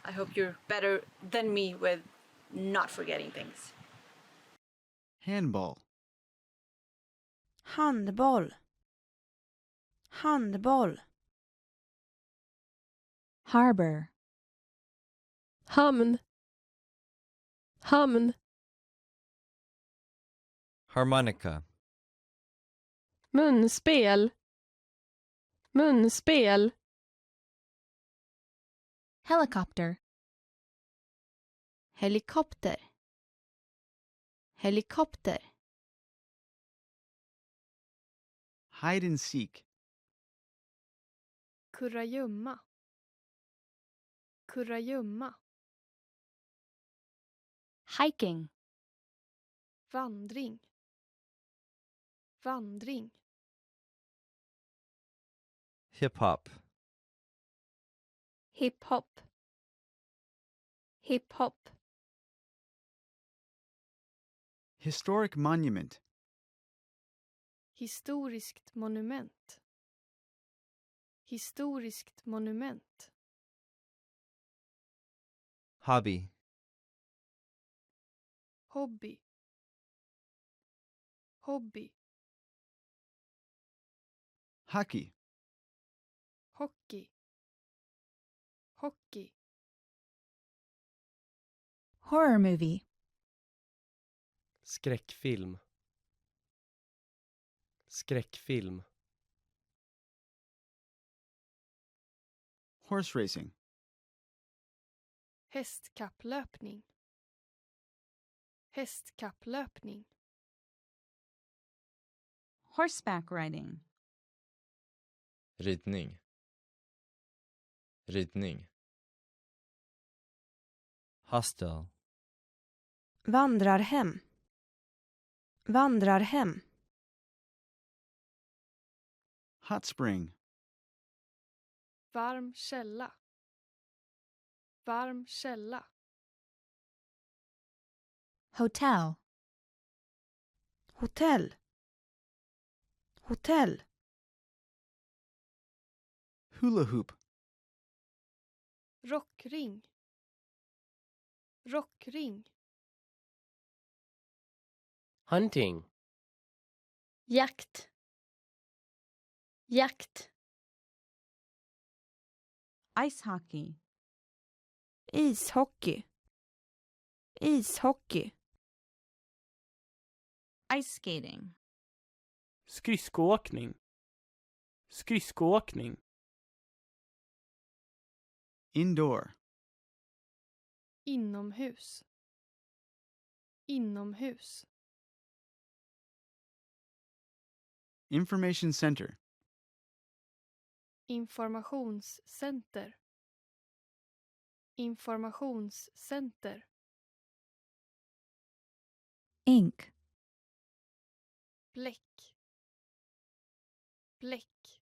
I hope you're better than me with not forgetting things. Handball. Handboll. Handboll. Harbor. Hamn. Hamn. Harmonica. Munspel. Munspel. Helicopter. Helikopter. Helikopter. Hide and seek. Kurragömma. Kurragömma. Hiking. Vandring. Vandring. Hip-hop. Hip-hop. Hip-hop. Historic monument. Historiskt monument. Historiskt monument. Hobby. Hobby. Hobby. Hockey. Hockey. Hockey. Horror movie. Skräckfilm. Skräckfilm. Horse racing. Hästkapplöpning. Hästkapplöpning. Horseback riding. Ridning. Ridning. Hostel. Vandrarhem. Vandrarhem. Hot spring. Varm källa. Varm källa. Hotel. Hotell. Hotell. Hula hoop. Rockring. Rockring. Hunting. Jakt. Jakt. Ice hockey. Ishockey. Ishockey. Ice skating. Skridskoåkning. Skridskoåkning. Indoor. Inomhus. Inomhus. Information center. Informationscenter. Informationscenter. Ink. Bläck. Bläck.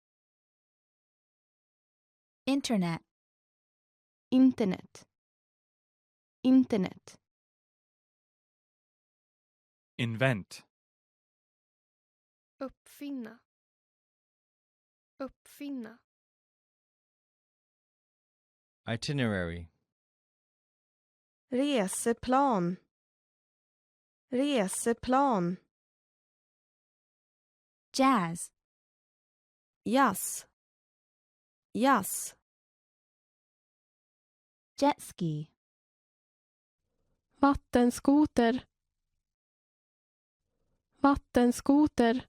Internet. Internet. Internet. Invent. Uppfinna. Uppfinna. Itinerary. Reseplan. Reseplan. Jazz. Jazz. Jazz. Jet ski. Vattenskoter. Vattenskoter.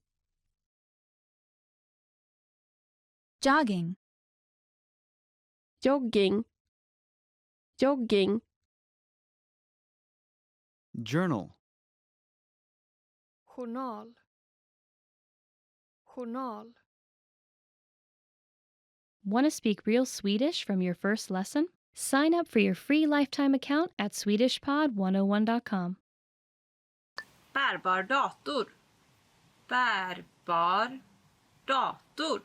Jogging. Jogging. Jogging. Journal. Journal. Journal. Want to speak real Swedish from your first lesson? Sign up for your free lifetime account at SwedishPod101.com. Bärbar dator. Bärbar dator.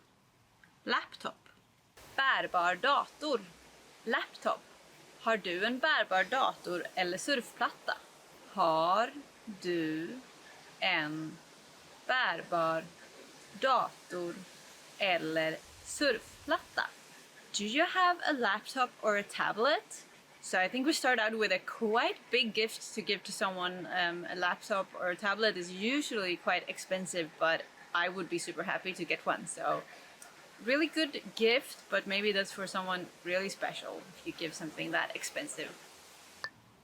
Laptop. Bärbar dator. Laptop. Har du en bärbar dator eller surfplatta? Har du en bärbar dator eller surfplatta? Do you have a laptop or a tablet? So I think we start out with a quite big gift to give to someone. A laptop or a tablet is usually quite expensive, but I would be super happy to get one. So really good gift, but maybe that's for someone really special if you give something that expensive.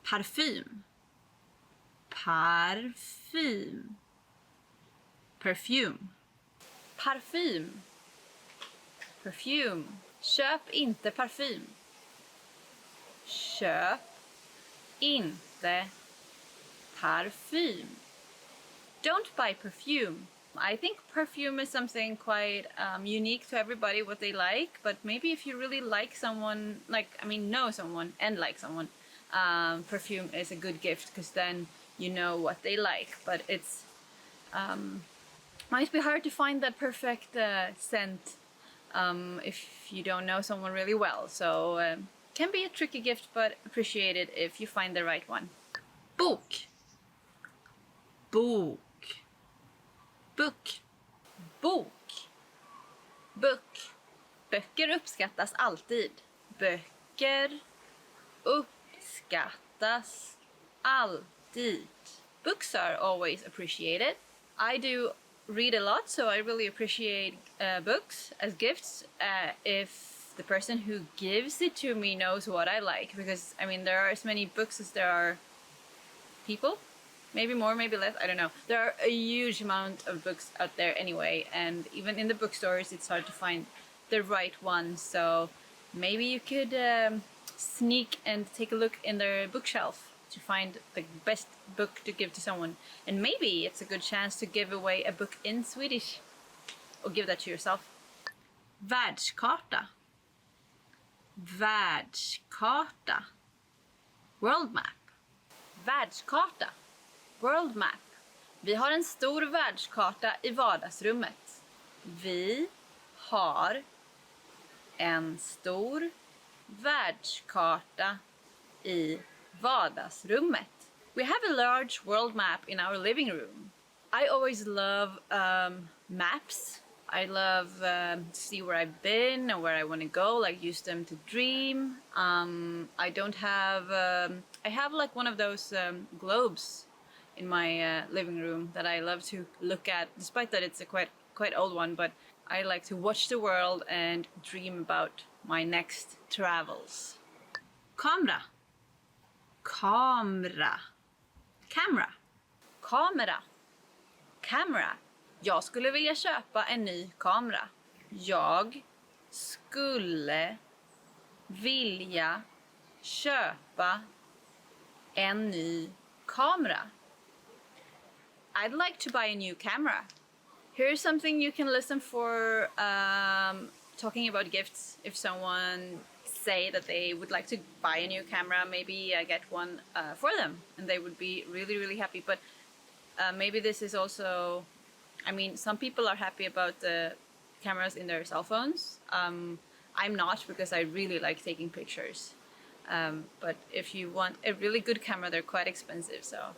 Parfym. Parfym. Perfume. Parfym. Perfume. Köp inte parfym. Köp inte parfym. Don't buy perfume. I think perfume is something quite unique to everybody, what they like, but maybe if you really like someone, know someone and like someone, perfume is a good gift because then you know what they like. But it's might be hard to find that perfect scent if you don't know someone really well. So can be a tricky gift, but appreciated if you find the right one. Bok. Bok. Book. Bok. Book. Böcker uppskattas alltid. Böcker uppskattas alltid. Books are always appreciated. I do read a lot, so I really appreciate books as gifts if the person who gives it to me knows what I like, because there are as many books as there are people. Maybe more, maybe less, I don't know. There are a huge amount of books out there anyway, and even in the bookstores it's hard to find the right one. So maybe you could sneak and take a look in their bookshelf to find the best book to give to someone. And maybe it's a good chance to give away a book in Swedish. Or give that to yourself. Världskarta. Världskarta. World map. Världskarta. World map. Vi har en stor världskarta i vardagsrummet. Vi har en stor världskarta i vardagsrummet. We have a large world map in our living room. I always love maps. I love to see where I've been and where I want to go, use them to dream. I have one of those globes in my living room that I love to look at, despite that it's a quite old one, but I like to watch the world and dream about my next travels. Kamera. Kamera. Camera. Kamera. Camera. Jag skulle vilja köpa en ny kamera. Jag skulle vilja köpa en ny kamera. I'd like to buy a new camera. Here's something you can listen for talking about gifts. If someone say that they would like to buy a new camera, maybe I get one for them and they would be really, really happy. But maybe this is also, some people are happy about the cameras in their cell phones. I'm not, because I really like taking pictures. But if you want a really good camera, they're quite expensive, so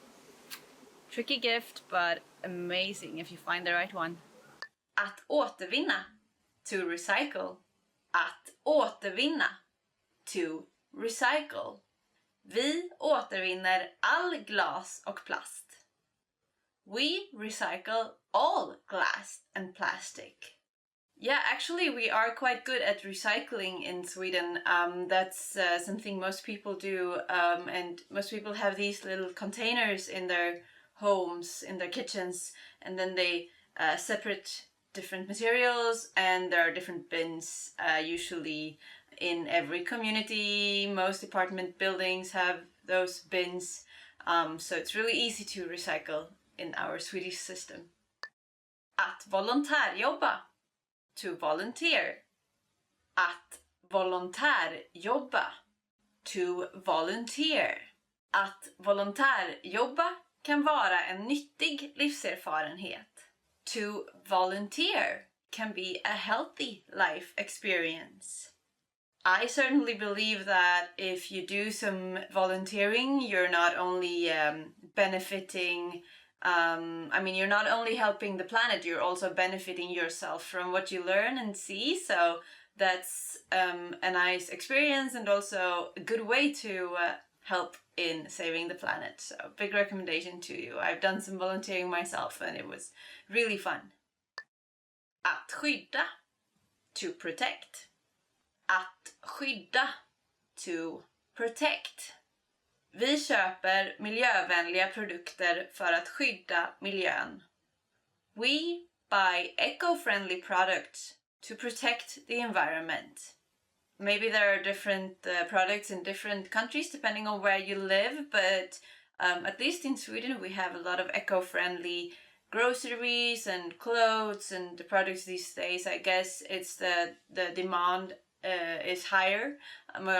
tricky gift, but amazing if you find the right one. Att återvinna. To recycle. Att återvinna. To recycle. Vi återvinner all glas och plast. We recycle all glass and plastic. Yeah, actually we are quite good at recycling in Sweden. That's something most people do, and most people have these little containers in their homes, in their kitchens, and then they separate different materials, and there are different bins usually in every community. Most apartment buildings have those bins, so it's really easy to recycle in our Swedish system. Att volontärjobba. To volunteer. Att volontärjobba. To volunteer. Att volontärjobba kan vara en nyttig livserfarenhet. To volunteer can be a healthy life experience. I certainly believe that if you do some volunteering, you're not only benefiting, you're not only helping the planet, you're also benefiting yourself from what you learn and see. So that's a nice experience and also a good way to help in saving the planet. So big recommendation to you. I've done some volunteering myself and it was really fun. Att skydda. To protect. Att skydda. To protect. Vi köper miljövänliga produkter för att skydda miljön. We buy eco-friendly products to protect the environment. Maybe there are different products in different countries depending on where you live, but at least in Sweden we have a lot of eco-friendly groceries and clothes and the products these days. I guess it's the demand is higher.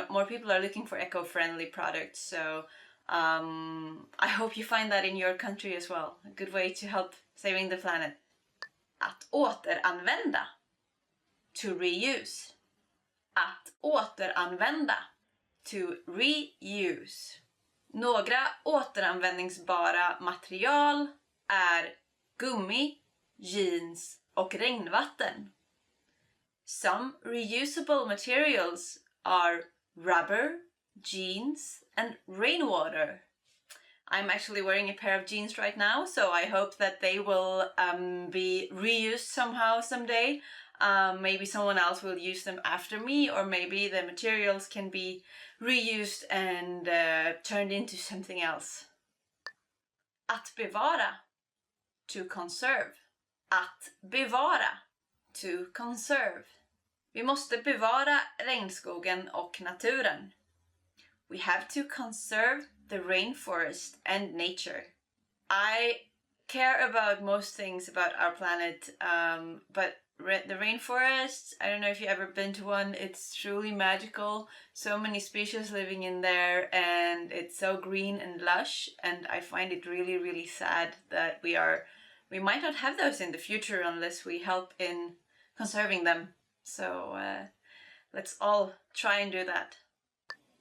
More people are looking for eco-friendly products, so I hope you find that in your country as well. A good way to help saving the planet. Att återanvända. To reuse. Att återanvända. To reuse. Några återanvändningsbara material är gummi, jeans och regnvatten. Some reusable materials are rubber, jeans, and rainwater. I'm actually wearing a pair of jeans right now, so I hope that they will be reused somehow someday. Maybe someone else will use them after me, or maybe the materials can be reused and turned into something else. Att bevara. To conserve. Att bevara. To conserve. Vi måste bevara regnskogen och naturen. We have to conserve the rainforest and nature. I care about most things about our planet, but the rainforest, I don't know if you've ever been to one, it's truly magical. So many species living in there and it's so green and lush, and I find it really, really sad that we might not have those in the future unless we help in conserving them. So let's all try and do that.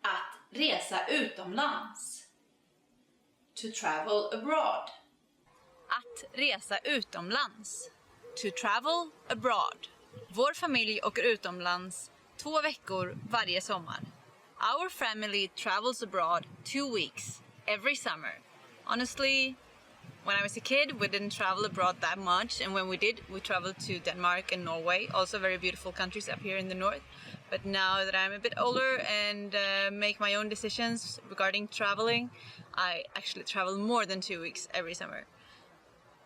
Att resa utomlands. To travel abroad. Att resa utomlands. To travel abroad. Vår familj åker utomlands 2 veckor varje sommar. Our family travels abroad 2 weeks every summer. Honestly, when I was a kid, we didn't travel abroad that much, and when we did, we traveled to Denmark and Norway, also very beautiful countries up here in the north. But now that I'm a bit older and make my own decisions regarding traveling, I actually travel more than 2 weeks every summer.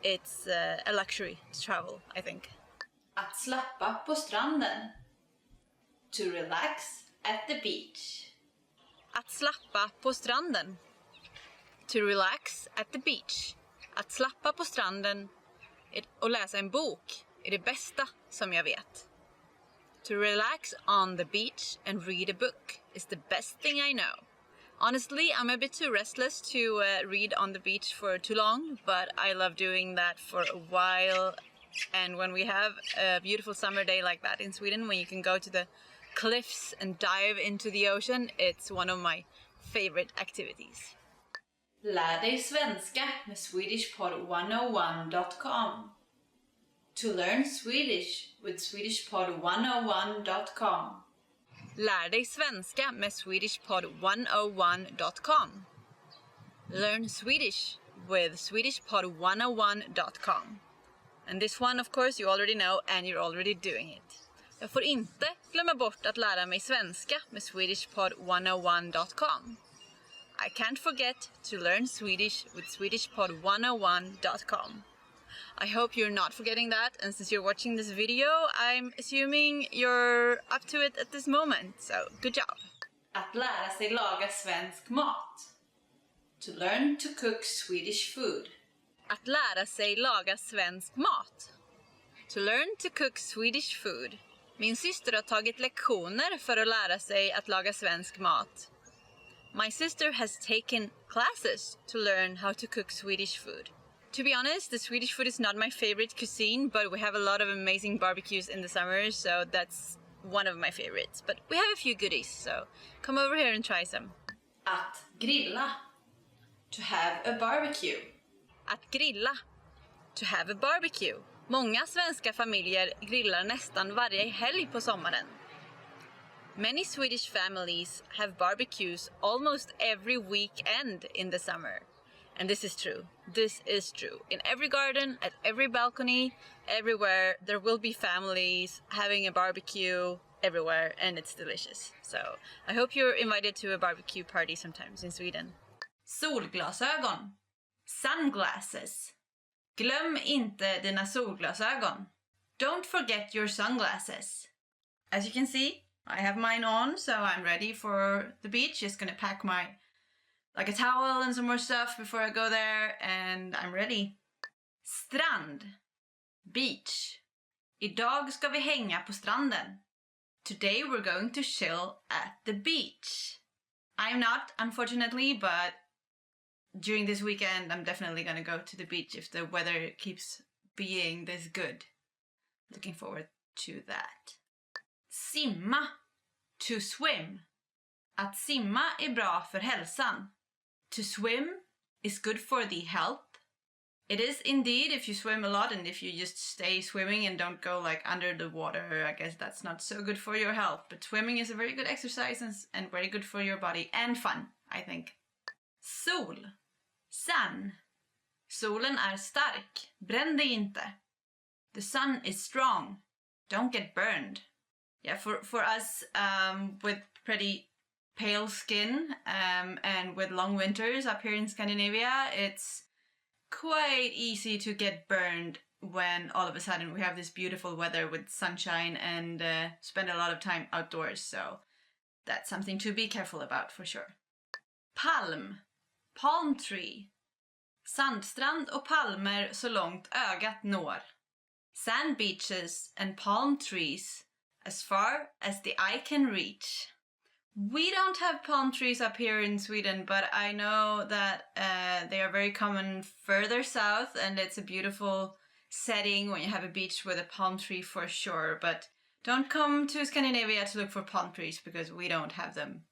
It's a luxury to travel, I think. Att slappa på stranden. To relax at the beach. Att slappa på stranden. To relax at the beach. Att slappa på stranden och läsa en bok är det bästa som jag vet. To relax on the beach and read a book is the best thing I know. Honestly, I'm a bit too restless to read on the beach for too long, but I love doing that for a while. And when we have a beautiful summer day like that in Sweden, when you can go to the cliffs and dive into the ocean, it's one of my favorite activities. Lär dig svenska med swedishpod101.com. To learn Swedish with swedishpod101.com. Lär dig svenska med swedishpod101.com. Learn Swedish with swedishpod101.com. And this one, of course, you already know and you're already doing it. Jag får inte glömma bort att lära mig svenska med swedishpod101.com. I can't forget to learn Swedish with swedishpod101.com. I hope you're not forgetting that, and since you're watching this video, I'm assuming you're up to it at this moment, so good job! Att lära sig laga svensk mat. To learn to cook Swedish food. Att lära sig laga svensk mat. To learn to cook Swedish food. Min syster har tagit lektioner för att lära sig att laga svensk mat. My sister has taken classes to learn how to cook Swedish food. To be honest, the Swedish food is not my favorite cuisine, but we have a lot of amazing barbecues in the summer, so that's one of my favorites. But we have a few goodies, so come over here and try some. Att grilla. To have a barbecue. Att grilla. To have a barbecue. Många svenska familjer grillar nästan varje helg på sommaren. Many Swedish families have barbecues almost every weekend in the summer. And this is true. This is true. In every garden, at every balcony, everywhere, there will be families having a barbecue everywhere, and it's delicious. So I hope you're invited to a barbecue party sometimes in Sweden. Solglasögon. Sunglasses. Glöm inte dina solglasögon. Don't forget your sunglasses. As you can see, I have mine on, so I'm ready for the beach. Just gonna pack like a towel and some more stuff before I go there, and I'm ready. Strand. Beach. Idag ska vi hänga på stranden. Today we're going to chill at the beach. I'm not, unfortunately, but during this weekend I'm definitely gonna go to the beach if the weather keeps being this good. Looking forward to that. Simma. To swim. Att simma är bra för hälsan. To swim is good for the health. It is indeed if you swim a lot, and if you just stay swimming and don't go like under the water, I guess that's not so good for your health. But swimming is a very good exercise and very good for your body and fun, I think. Sol. Sun. Solen är stark. Bränn dig inte. The sun is strong. Don't get burned. Yeah, for us with pretty pale skin and with long winters up here in Scandinavia, it's quite easy to get burned when all of a sudden we have this beautiful weather with sunshine and spend a lot of time outdoors. So that's something to be careful about for sure. Palm. Palm tree. Sandstrand och palmer så långt ögat når. Sand beaches and palm trees as far as the eye can reach. We don't have palm trees up here in Sweden, but I know that they are very common further south, and it's a beautiful setting when you have a beach with a palm tree for sure. But don't come to Scandinavia to look for palm trees because we don't have them.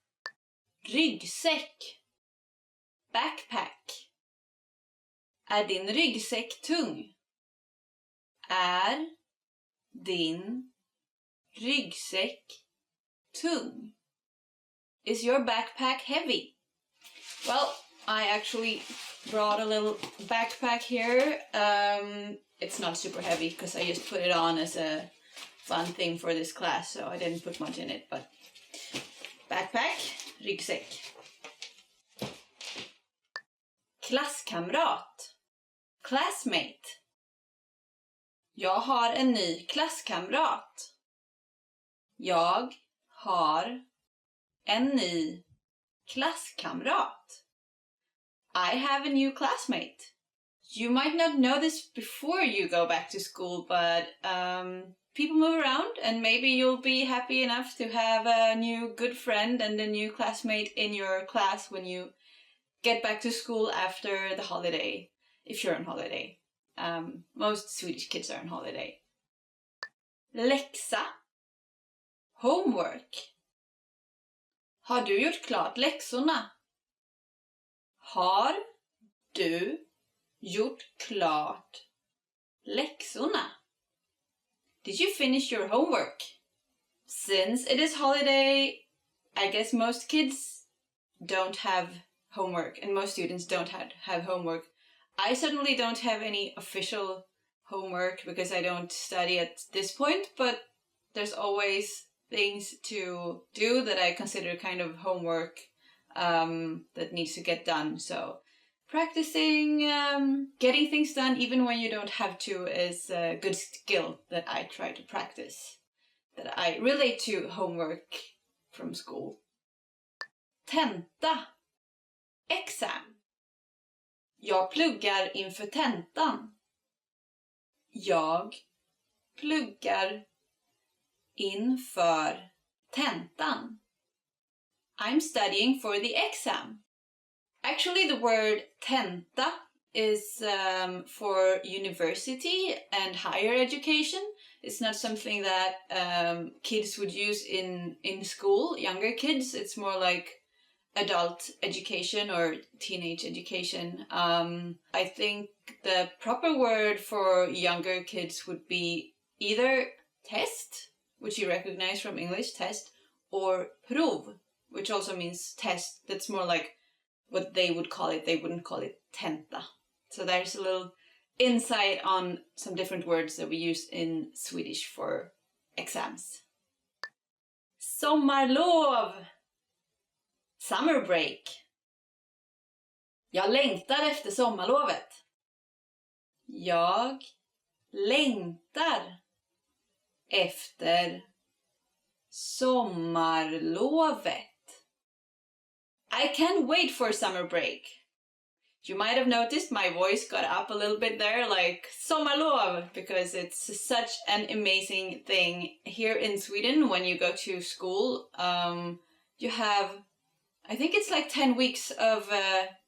Ryggsäck. Backpack. Är din ryggsäck tung? Är din ryggsäck tung? Is your backpack heavy? Well, I actually brought a little backpack here. It's not super heavy because I just put it on as a fun thing for this class, so I didn't put much in it, but backpack, ryggsäck. Klasskamrat. Classmate. Jag har en ny klasskamrat. Jag har en ny klasskamrat. I have a new classmate. You might not know this before you go back to school, but people move around, and maybe you'll be happy enough to have a new good friend and a new classmate in your class when you get back to school after the holiday, if you're on holiday. Most Swedish kids are on holiday. Läxa. Homework. Har du gjort klart läxorna? Har du gjort klart läxorna? Did you finish your homework? Since it is holiday, I guess most kids don't have homework and most students don't have homework. I certainly don't have any official homework because I don't study at this point, but there's always things to do that I consider kind of homework that needs to get done. So practicing getting things done even when you don't have to is a good skill that I try to practice, that I relate to homework from school. Tenta. Exam. Jag pluggar inför tentan. Jag pluggar inför tentan. I'm studying for the exam. Actually, the word tenta is for university and higher education. It's not something that kids would use in school, younger kids. It's more like adult education or teenage education. I think the proper word for younger kids would be either test, which you recognize from English, test, or prov, which also means test. That's more like what they would call it. They wouldn't call it tenta. So there's a little insight on some different words that we use in Swedish for exams. Sommarlov. Summer break. Jag längtar efter sommarlovet. Jag längtar efter sommarlovet. I can't wait for summer break. You might have noticed my voice got up a little bit there, like sommarlov, because it's such an amazing thing. Here in Sweden, when you go to school, you have, I think it's like 10 weeks of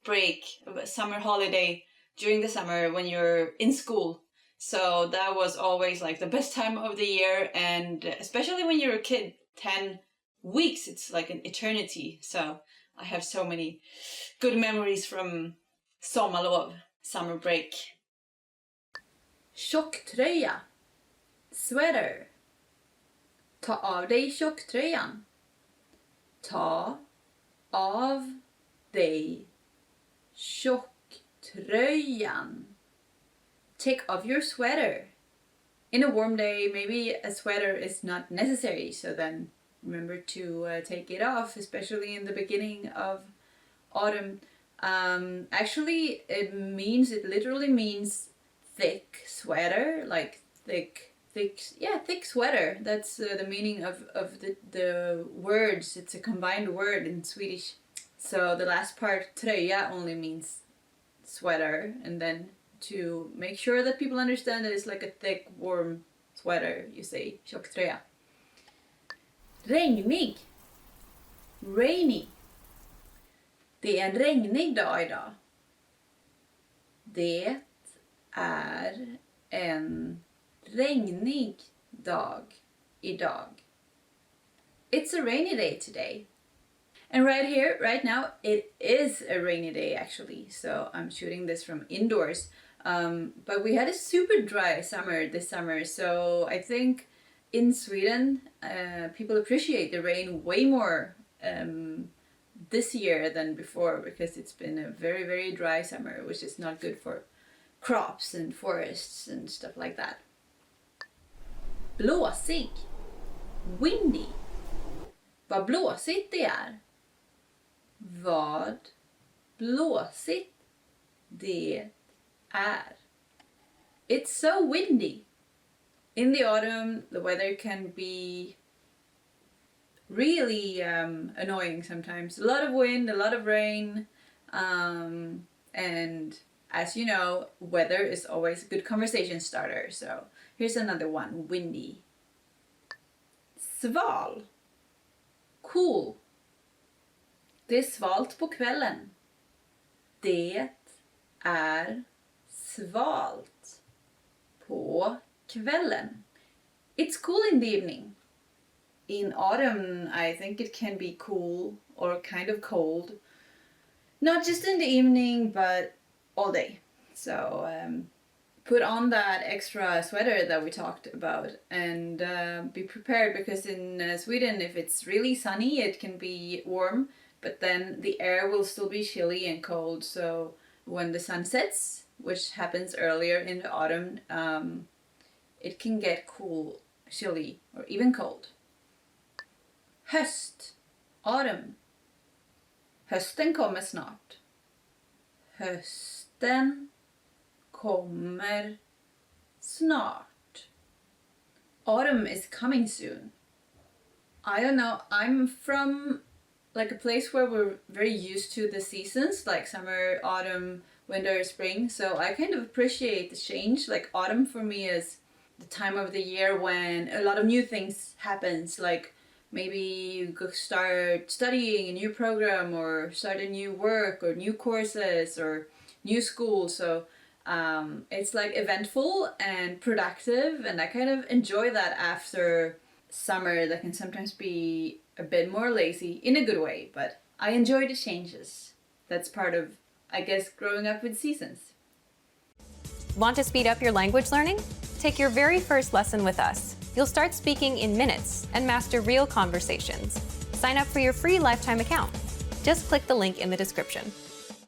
break, of a summer holiday during the summer when you're in school. So that was always like the best time of the year, and especially when you're a kid, 10 weeks, it's like an eternity. So I have so many good memories from sommarlov, summer break. Tjocktröja. Sweater. Ta av dig tjocktröjan. Ta av dig tjocktröjan. Take off your sweater. In a warm day, maybe a sweater is not necessary, so then remember to take it off, especially in the beginning of autumn. Actually, it literally means thick sweater, like thick sweater. That's the meaning of the words. It's a combined word in Swedish. So the last part, tröja, only means sweater, and then to make sure that people understand that it's like a thick, warm sweater, you say tjocktröja. Regnig. Rainy. Det är en regnig dag idag. Det är en regnig dag idag. It's a rainy day today. And right here, right now, it is a rainy day actually. So I'm shooting this from indoors. But we had a super dry summer this summer. So I think in Sweden, people appreciate the rain way more this year than before, because it's been a very, very dry summer, which is not good for crops and forests and stuff like that. Blåsig. Windy. Vad blåsigt det är. Vad blåsigt det är. It's so windy. In the autumn, the weather can be really annoying sometimes. A lot of wind, a lot of rain, and as you know, weather is always a good conversation starter. So here's another one, windy. Sval. Cool. Det är svalt på kvällen. Det är svalt på kvällen. It's cool in the evening. In autumn, I think it can be cool or kind of cold. Not just in the evening, but all day. So put on that extra sweater that we talked about, and be prepared, because in Sweden, if it's really sunny, it can be warm, but then the air will still be chilly and cold. So when the sun sets, which happens earlier in the autumn, it can get cool, chilly, or even cold. Höst. Autumn. Hösten kommer snart. Hösten kommer snart. Autumn is coming soon. I don't know, I'm from like a place where we're very used to the seasons, like summer, autumn, winter, spring, so I kind of appreciate the change. Like autumn for me is the time of the year when a lot of new things happens, like maybe you go start studying a new program or start a new work or new courses or new school. So it's like eventful and productive, and I kind of enjoy that after summer that can sometimes be a bit more lazy in a good way, but I enjoy the changes. That's part of, I guess, growing up with seasons. Want to speed up your language learning? Take your very first lesson with us. You'll start speaking in minutes and master real conversations. Sign up for your free lifetime account. Just click the link in the description.